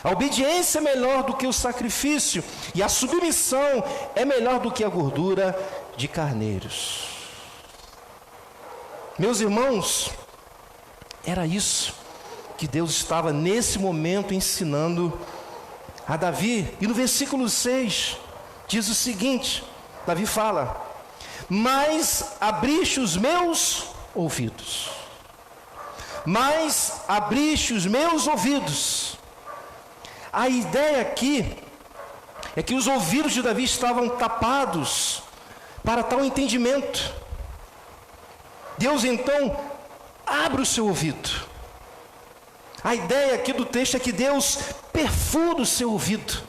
A obediência é melhor do que o sacrifício, e a submissão é melhor do que a gordura de carneiros. Meus irmãos, era isso que Deus estava nesse momento ensinando a Davi. E no versículo 6 diz o seguinte, Davi fala: mas abriste os meus ouvidos, mas abriste os meus ouvidos. A ideia aqui é que os ouvidos de Davi estavam tapados para tal entendimento. Deus então abre o seu ouvido. A ideia aqui do texto é que Deus perfura o seu ouvido.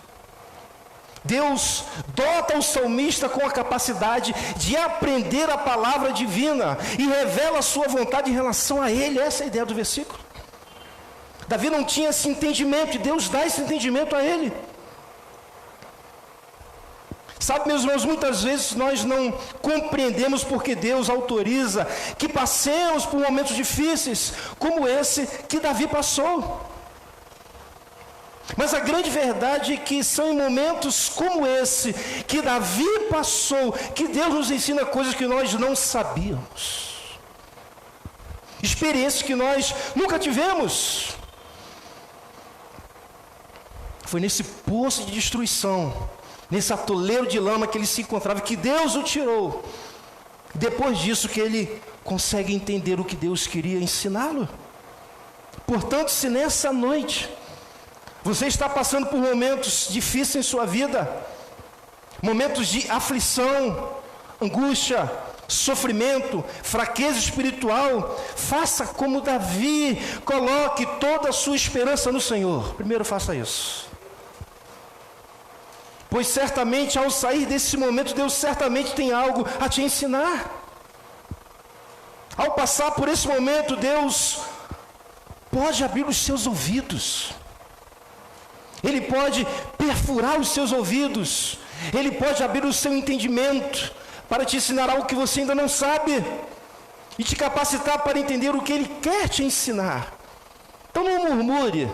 Deus dota o salmista com a capacidade de aprender a palavra divina e revela a sua vontade em relação a ele. Essa é a ideia do versículo. Davi não tinha esse entendimento e Deus dá esse entendimento a ele. Sabe, meus irmãos, muitas vezes nós não compreendemos porque Deus autoriza que passemos por momentos difíceis, como esse que Davi passou. Mas a grande verdade é que são em momentos como esse, que Davi passou, que Deus nos ensina coisas que nós não sabíamos. Experiências que nós nunca tivemos. Foi nesse poço de destruição, nesse atoleiro de lama que ele se encontrava, que Deus o tirou. Depois disso que ele consegue entender o que Deus queria ensiná-lo. Portanto, se nessa noite você está passando por momentos difíceis em sua vida, momentos de aflição, angústia, sofrimento, fraqueza espiritual, faça como Davi, coloque toda a sua esperança no Senhor. Primeiro faça isso. Pois certamente ao sair desse momento, Deus certamente tem algo a te ensinar. Ao passar por esse momento, Deus pode abrir os seus ouvidos. Ele pode perfurar os seus ouvidos. Ele pode abrir o seu entendimento para te ensinar algo que você ainda não sabe e te capacitar para entender o que Ele quer te ensinar. Então não murmure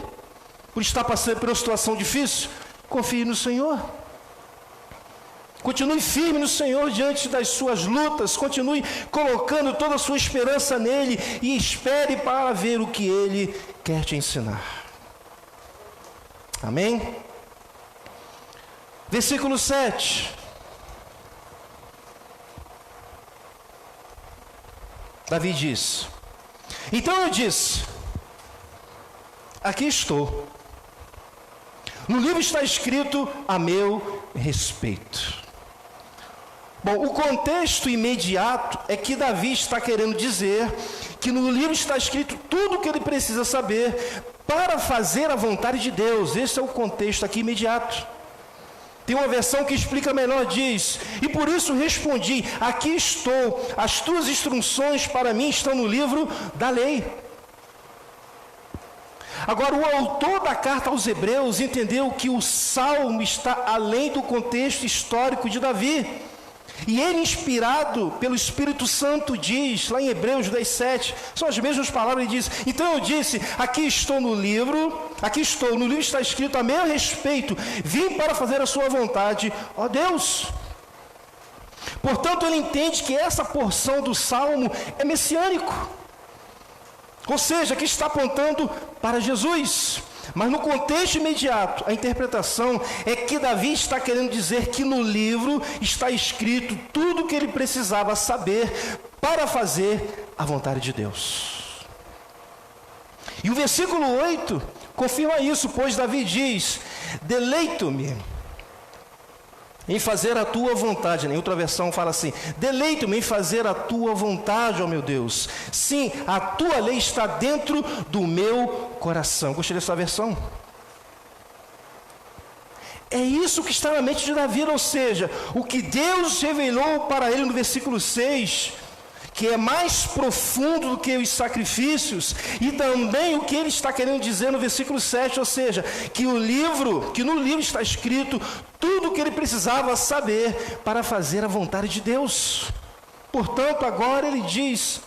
por estar passando por uma situação difícil. Confie no Senhor. Continue firme no Senhor diante das suas lutas. Continue colocando toda a sua esperança nele e espere para ver o que Ele quer te ensinar. Amém? Versículo 7. Davi diz: então eu disse, aqui estou. No livro está escrito a meu respeito. Bom, o contexto imediato é que Davi está querendo dizer que no livro está escrito tudo o que ele precisa saber para fazer a vontade de Deus. Esse é o contexto aqui imediato. Tem uma versão que explica melhor, diz: e por isso respondi, aqui estou, as tuas instruções para mim estão no livro da lei. Agora, o autor da carta aos Hebreus entendeu que o salmo está além do contexto histórico de Davi. E ele, inspirado pelo Espírito Santo, diz, lá em Hebreus 10:7, são as mesmas palavras, ele diz: então eu disse, aqui estou no livro está escrito a meu respeito, vim para fazer a sua vontade, ó Deus. Portanto, ele entende que essa porção do Salmo é messiânico, ou seja, que está apontando para Jesus. Mas no contexto imediato, a interpretação é que Davi está querendo dizer que no livro está escrito tudo o que ele precisava saber para fazer a vontade de Deus. E o versículo 8 confirma isso, pois Davi diz: deleito-me em fazer a tua vontade. Em outra versão fala assim: deleito-me em fazer a tua vontade, ó meu Deus. Sim, a tua lei está dentro do meu coração. Gostei dessa versão. É isso que está na mente de Davi, ou seja, o que Deus revelou para ele no versículo 6, que é mais profundo do que os sacrifícios, e também o que ele está querendo dizer no versículo 7, ou seja, que no livro está escrito tudo o que ele precisava saber para fazer a vontade de Deus. Portanto, agora ele diz: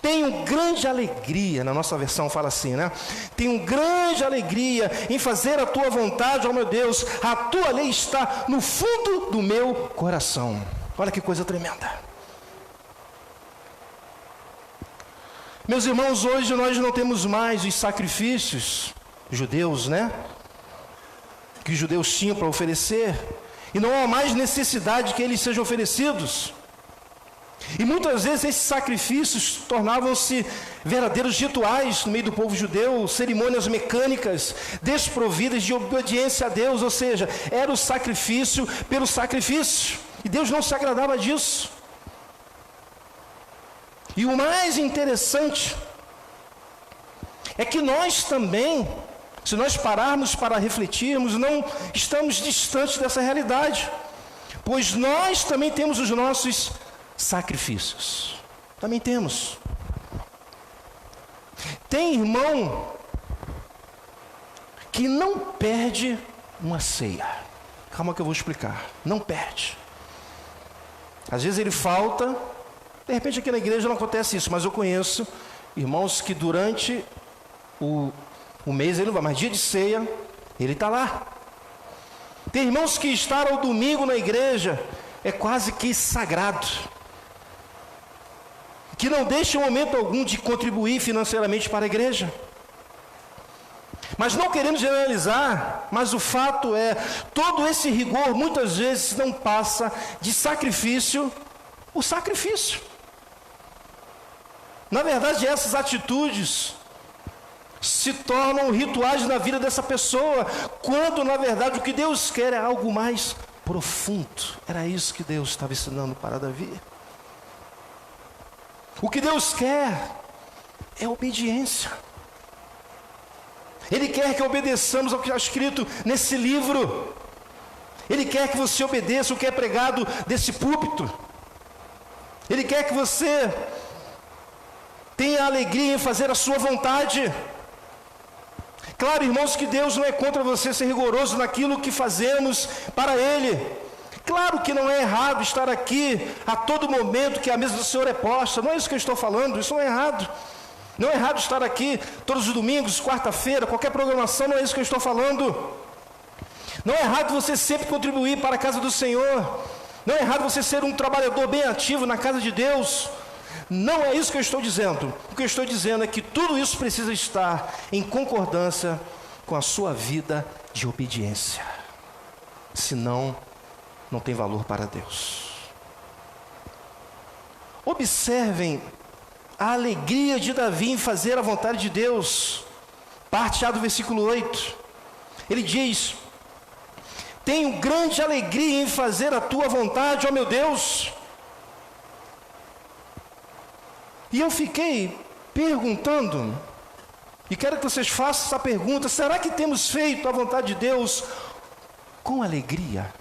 tenho grande alegria, na nossa versão fala assim, né? Tenho grande alegria em fazer a tua vontade, ó meu Deus, a tua lei está no fundo do meu coração. Olha que coisa tremenda. Meus irmãos, hoje nós não temos mais os sacrifícios judeus, né? Que os judeus tinham para oferecer, e não há mais necessidade que eles sejam oferecidos. E muitas vezes esses sacrifícios tornavam-se verdadeiros rituais no meio do povo judeu, cerimônias mecânicas, desprovidas de obediência a Deus, ou seja, era o sacrifício pelo sacrifício, e Deus não se agradava disso. E o mais interessante é que nós também, se nós pararmos para refletirmos, não estamos distantes dessa realidade, pois nós também temos os nossos sacrifícios. Também temos. Tem irmão que não perde uma ceia. Calma que eu vou explicar. Não perde. Às vezes ele falta. De repente aqui na igreja não acontece isso, mas eu conheço irmãos que durante o mês ele não vai, mas dia de ceia ele está lá. Tem irmãos que estar ao domingo na igreja é quase que sagrado, que não deixa em momento algum de contribuir financeiramente para a igreja. Mas não queremos generalizar, mas o fato é, todo esse rigor muitas vezes não passa de sacrifício por sacrifício. Na verdade, essas atitudes se tornam rituais na vida dessa pessoa, quando na verdade o que Deus quer é algo mais profundo. Era isso que Deus estava ensinando para Davi. O que Deus quer é obediência. Ele quer que obedeçamos ao que está escrito nesse livro. Ele quer que você obedeça o que é pregado desse púlpito. Ele quer que você tenha alegria em fazer a sua vontade. Claro, irmãos, que Deus não é contra você ser rigoroso naquilo que fazemos para Ele. Claro que não é errado estar aqui a todo momento que a mesa do Senhor é posta. Não é isso que eu estou falando, isso não é errado. Não é errado estar aqui todos os domingos, quarta-feira, qualquer programação, não é isso que eu estou falando. Não é errado você sempre contribuir para a casa do Senhor. Não é errado você ser um trabalhador bem ativo na casa de Deus. Não é isso que eu estou dizendo. O que eu estou dizendo é que tudo isso precisa estar em concordância com a sua vida de obediência. Senão, não tem valor para Deus. Observem a alegria de Davi em fazer a vontade de Deus. Parte A do versículo 8. Ele diz: tenho grande alegria em fazer a tua vontade, ó meu Deus. E eu fiquei perguntando, e quero que vocês façam essa pergunta: será que temos feito a vontade de Deus com alegria?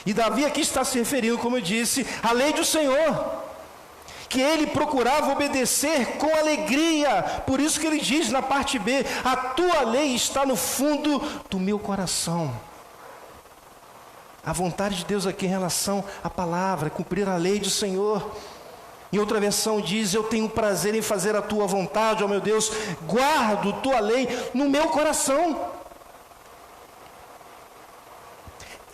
E Davi aqui está se referindo, como eu disse, à lei do Senhor, que ele procurava obedecer com alegria. Por isso que ele diz na parte B: a tua lei está no fundo do meu coração. A vontade de Deus aqui em relação à palavra, cumprir a lei do Senhor. Em outra versão diz: eu tenho prazer em fazer a tua vontade, ó meu Deus, guardo tua lei no meu coração.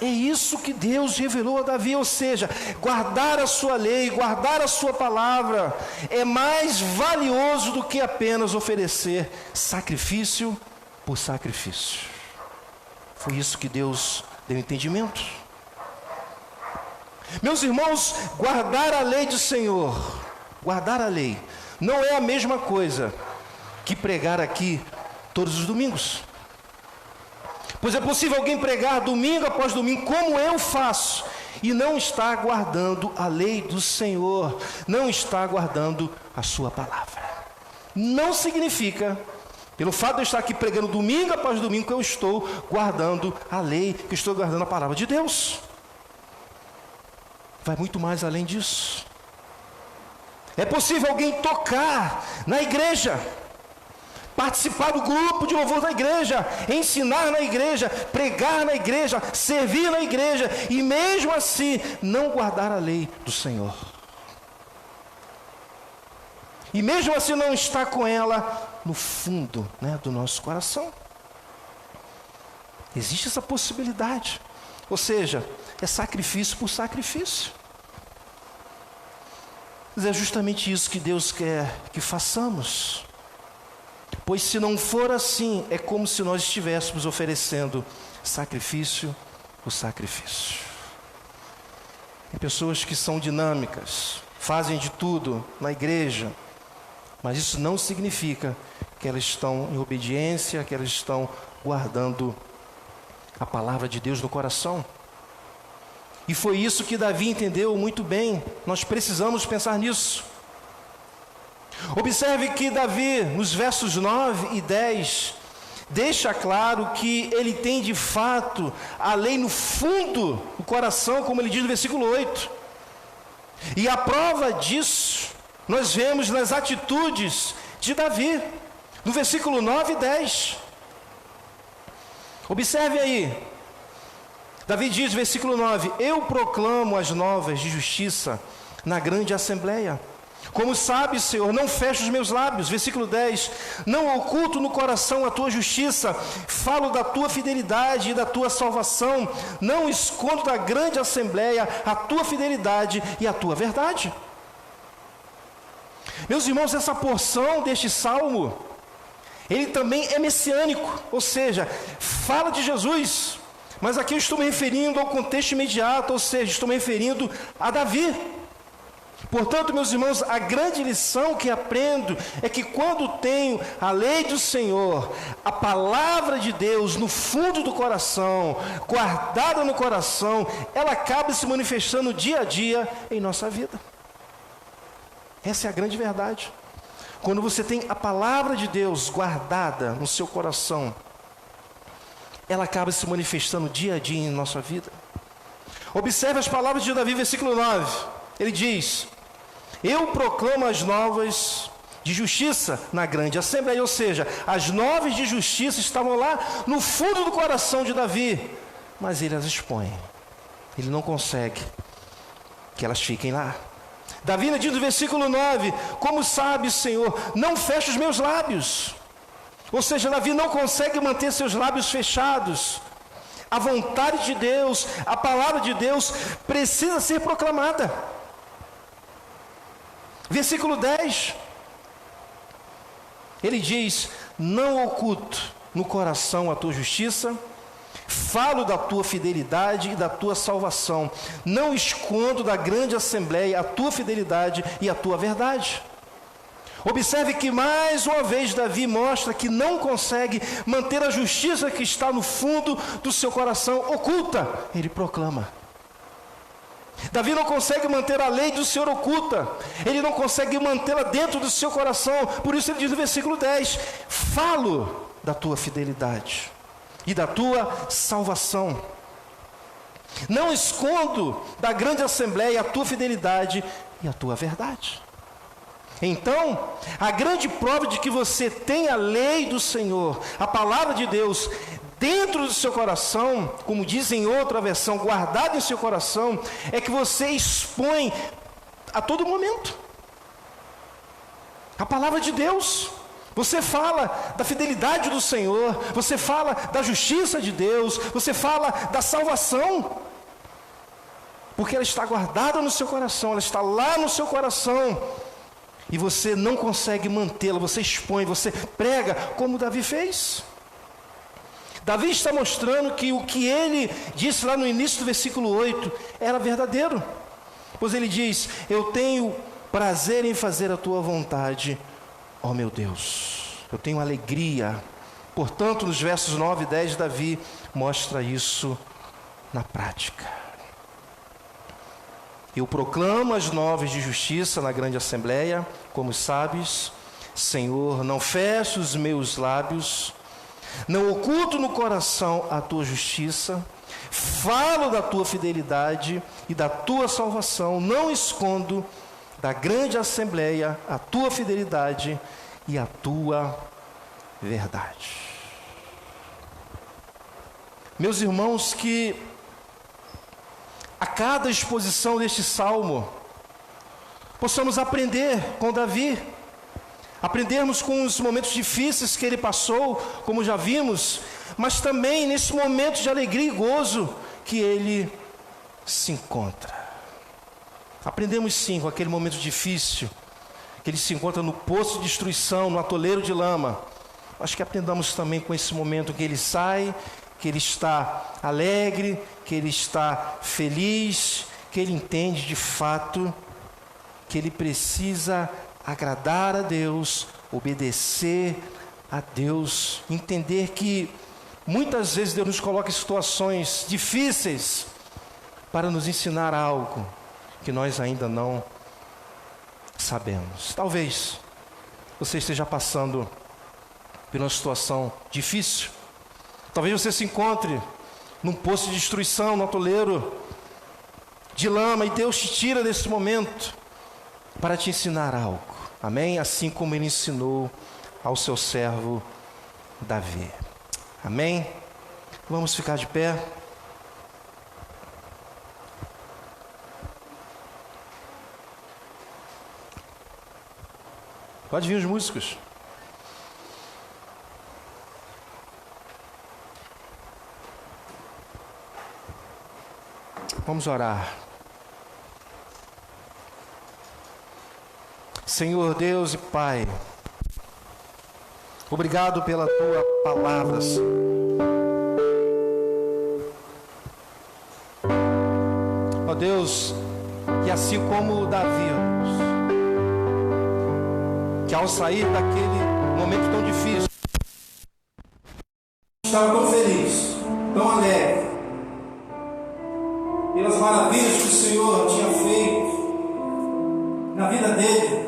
É isso que Deus revelou a Davi, ou seja, guardar a sua lei, guardar a sua palavra, é mais valioso do que apenas oferecer sacrifício por sacrifício. Foi isso que Deus deu entendimento. Meus irmãos, guardar a lei do Senhor, guardar a lei, não é a mesma coisa que pregar aqui todos os domingos. Pois é possível alguém pregar domingo após domingo, como eu faço, e não está guardando a lei do Senhor, não está guardando a sua palavra. Não significa, pelo fato de eu estar aqui pregando domingo após domingo, que eu estou guardando a lei, que eu estou guardando a palavra de Deus. Vai muito mais além disso. É possível alguém tocar na igreja, participar do grupo de louvor da igreja, ensinar na igreja, pregar na igreja, servir na igreja, e mesmo assim não guardar a lei do Senhor. E mesmo assim não estar com ela no fundo, do nosso coração. Existe essa possibilidade. Ou seja, é sacrifício por sacrifício. Mas é justamente isso que Deus quer que façamos. Pois se não for assim, é como se nós estivéssemos oferecendo sacrifício por sacrifício. Tem pessoas que são dinâmicas, fazem de tudo na igreja, mas isso não significa que elas estão em obediência, que elas estão guardando a palavra de Deus no coração. E foi isso que Davi entendeu muito bem. Nós precisamos pensar nisso. Observe que Davi, nos versos 9 e 10, deixa claro que ele tem de fato a lei no fundo do coração, como ele diz no versículo 8. E a prova disso nós vemos nas atitudes de Davi, no versículo 9 e 10. Observe aí. Davi diz, versículo 9: eu proclamo as novas de justiça na grande assembleia. Como sabes, Senhor, não fecho os meus lábios. Versículo 10: não oculto no coração a tua justiça, falo da tua fidelidade e da tua salvação, não escondo da grande assembleia a tua fidelidade e a tua verdade. Meus irmãos, essa porção deste salmo, ele também é messiânico, ou seja, fala de Jesus, mas aqui eu estou me referindo ao contexto imediato, ou seja, estou me referindo a Davi. Portanto, meus irmãos, a grande lição que aprendo é que quando tenho a lei do Senhor, a palavra de Deus no fundo do coração, guardada no coração, ela acaba se manifestando dia a dia em nossa vida. Essa é a grande verdade. Quando você tem a palavra de Deus guardada no seu coração, ela acaba se manifestando dia a dia em nossa vida. Observe as palavras de Davi, versículo 9. Ele diz: eu proclamo as novas de justiça na grande assembleia. Ou seja, as novas de justiça estavam lá no fundo do coração de Davi, mas ele as expõe. Ele não consegue que elas fiquem lá. Davi diz no versículo 9: como sabes, Senhor, não fecho os meus lábios. Ou seja, Davi não consegue manter seus lábios fechados. A vontade de Deus, a palavra de Deus precisa ser proclamada. Versículo 10, ele diz: não oculto no coração a tua justiça, falo da tua fidelidade e da tua salvação, não escondo da grande assembleia a tua fidelidade e a tua verdade. Observe que mais uma vez Davi mostra que não consegue manter a justiça que está no fundo do seu coração oculta. Ele proclama. Davi não consegue manter a lei do Senhor oculta, ele não consegue mantê-la dentro do seu coração. Por isso ele diz no versículo 10: falo da tua fidelidade e da tua salvação, não escondo da grande assembleia a tua fidelidade e a tua verdade. Então, a grande prova de que você tem a lei do Senhor, a palavra de Deus, dentro do seu coração, como diz em outra versão, guardado em seu coração, é que você expõe a todo momento a palavra de Deus. Você fala da fidelidade do Senhor, você fala da justiça de Deus, você fala da salvação, porque ela está guardada no seu coração, ela está lá no seu coração, e você não consegue mantê-la, você expõe, você prega, como Davi fez. Davi está mostrando que o que ele disse lá no início do versículo 8 era verdadeiro, pois ele diz: eu tenho prazer em fazer a tua vontade, ó meu Deus, eu tenho alegria. Portanto, nos versos 9 e 10, Davi mostra isso na prática. Eu proclamo as novas de justiça na grande assembleia, como sabes, Senhor, não fecho os meus lábios, não oculto no coração a tua justiça, falo da tua fidelidade e da tua salvação, não escondo da grande assembleia a tua fidelidade e a tua verdade. Meus irmãos, que a cada exposição deste salmo possamos aprender com Davi, aprendermos com os momentos difíceis que ele passou, como já vimos, mas também nesse momento de alegria e gozo que ele se encontra. Aprendemos sim com aquele momento difícil, que ele se encontra no poço de destruição, no atoleiro de lama. Acho que aprendamos também com esse momento que ele sai, que ele está alegre, que ele está feliz, que ele entende de fato que ele precisa agradar a Deus, obedecer a Deus, entender que muitas vezes Deus nos coloca em situações difíceis para nos ensinar algo que nós ainda não sabemos. Talvez você esteja passando por uma situação difícil. Talvez você se encontre num poço de destruição, num atoleiro de lama, e Deus te tira desse momento para te ensinar algo. Amém? Assim como ele ensinou ao seu servo Davi. Amém? Vamos ficar de pé. Pode vir os músicos. Vamos orar. Senhor Deus e Pai, obrigado pela tua palavra, ó Deus, que assim como Davi, ó Deus, que ao sair daquele momento tão difícil, estava tão feliz, tão alegre, pelas maravilhas que o Senhor tinha feito na vida dele.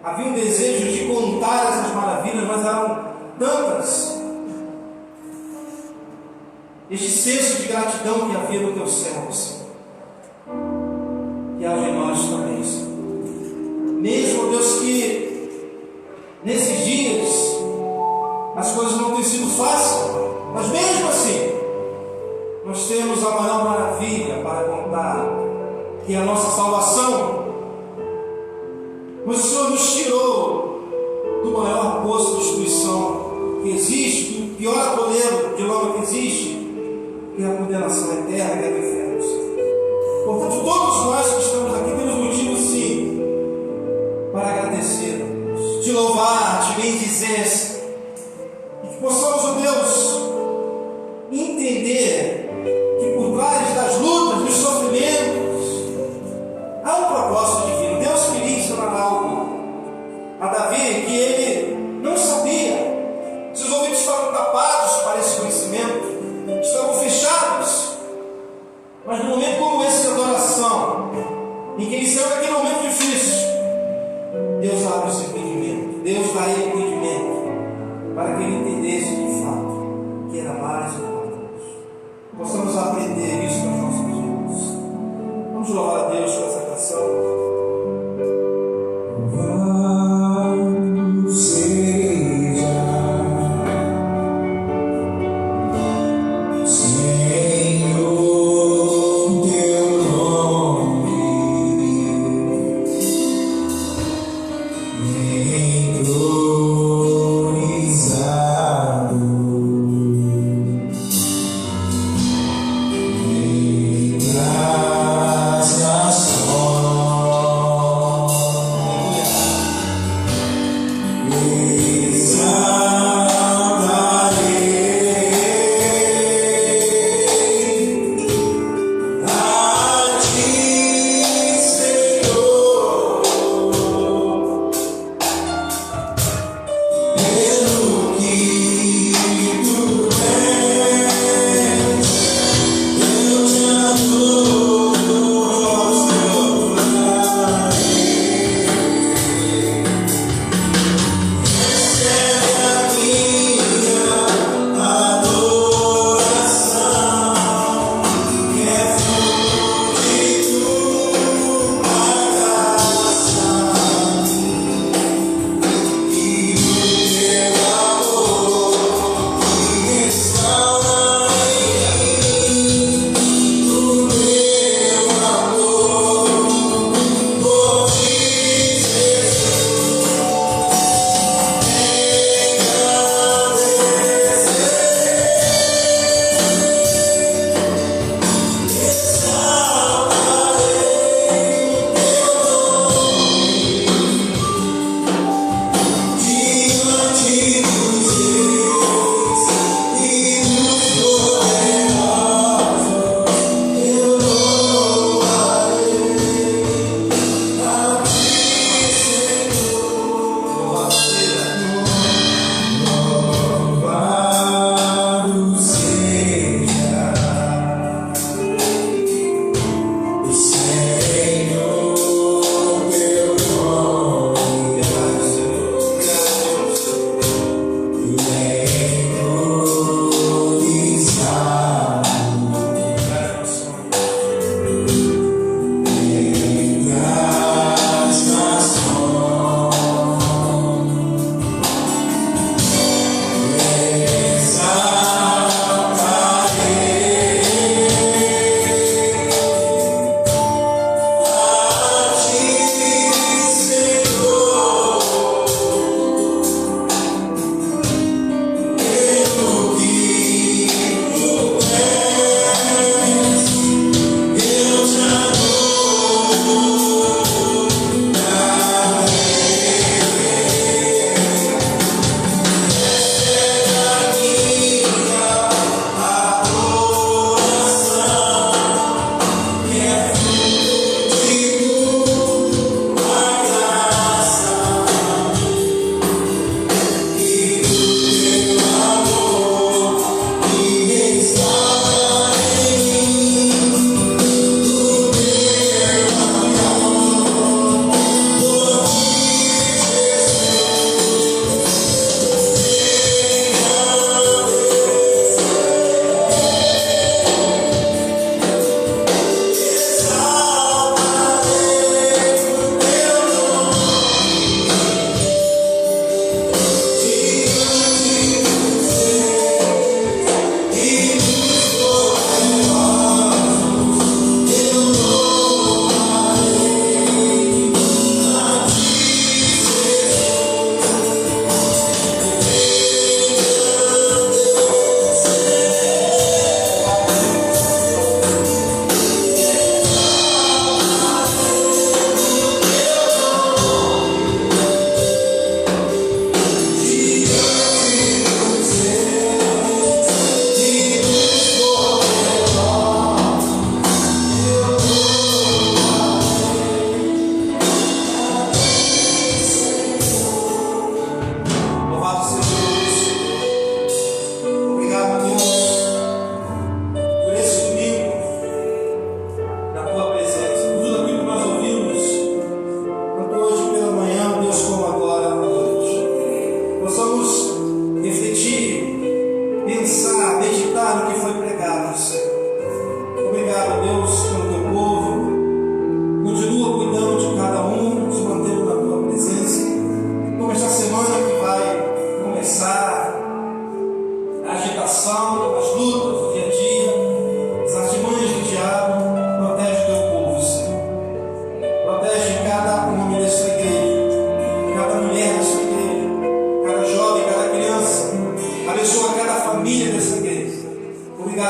Havia um desejo de contar essas maravilhas, mas eram tantas. Este senso de gratidão que havia no teu servo, Senhor, que haja em nós também, Senhor. Mesmo, Deus, que nesses dias as coisas não têm sido fáceis, mas mesmo assim nós temos a maior maravilha para contar, que é a nossa salvação. Mas o Senhor nos tirou do maior poço de destruição que existe, do pior atoleiro de lama que existe, que é a condenação eterna, que é o inferno, Senhor. Portanto, todos nós que estamos aqui temos motivo, sim, para agradecer, te louvar, te bendizer, Senhor. E que possamos, ó Deus, entender que por trás das lutas, dos sofrimentos, há um propósito divino. Deus queria ensinar algo a Davi que ele não sabia. Seus ouvidos estavam tapados para esse conhecimento, estavam fechados. Mas no momento como esse de adoração, em que ele saiu daquele momento difícil, Deus abre o seu entendimento, Deus dá ele entendimento, para que ele entendesse de fato que era mais importante. Possamos aprender isso nas nossas vidas. Vamos louvar a Deus com essa canção. Louvado seja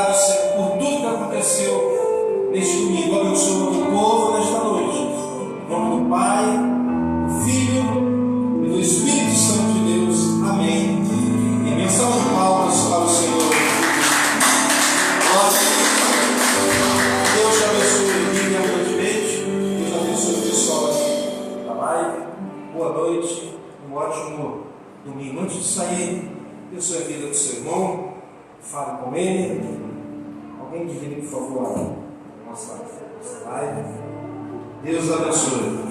obrigado, Senhor, por tudo que aconteceu neste domingo. Abençoa o teu povo nesta noite. Em nome do Pai, do Filho e do Espírito Santo de Deus. Amém. E menção de palmas para o Senhor. Deus te abençoe rica e abundantemente. Deus abençoe o pessoal aqui da live. Boa noite. Um ótimo domingo. Antes de sair, abençoe a vida do seu irmão. Fale com ele. Alguém divide, por favor, a nossa live. Deus abençoe.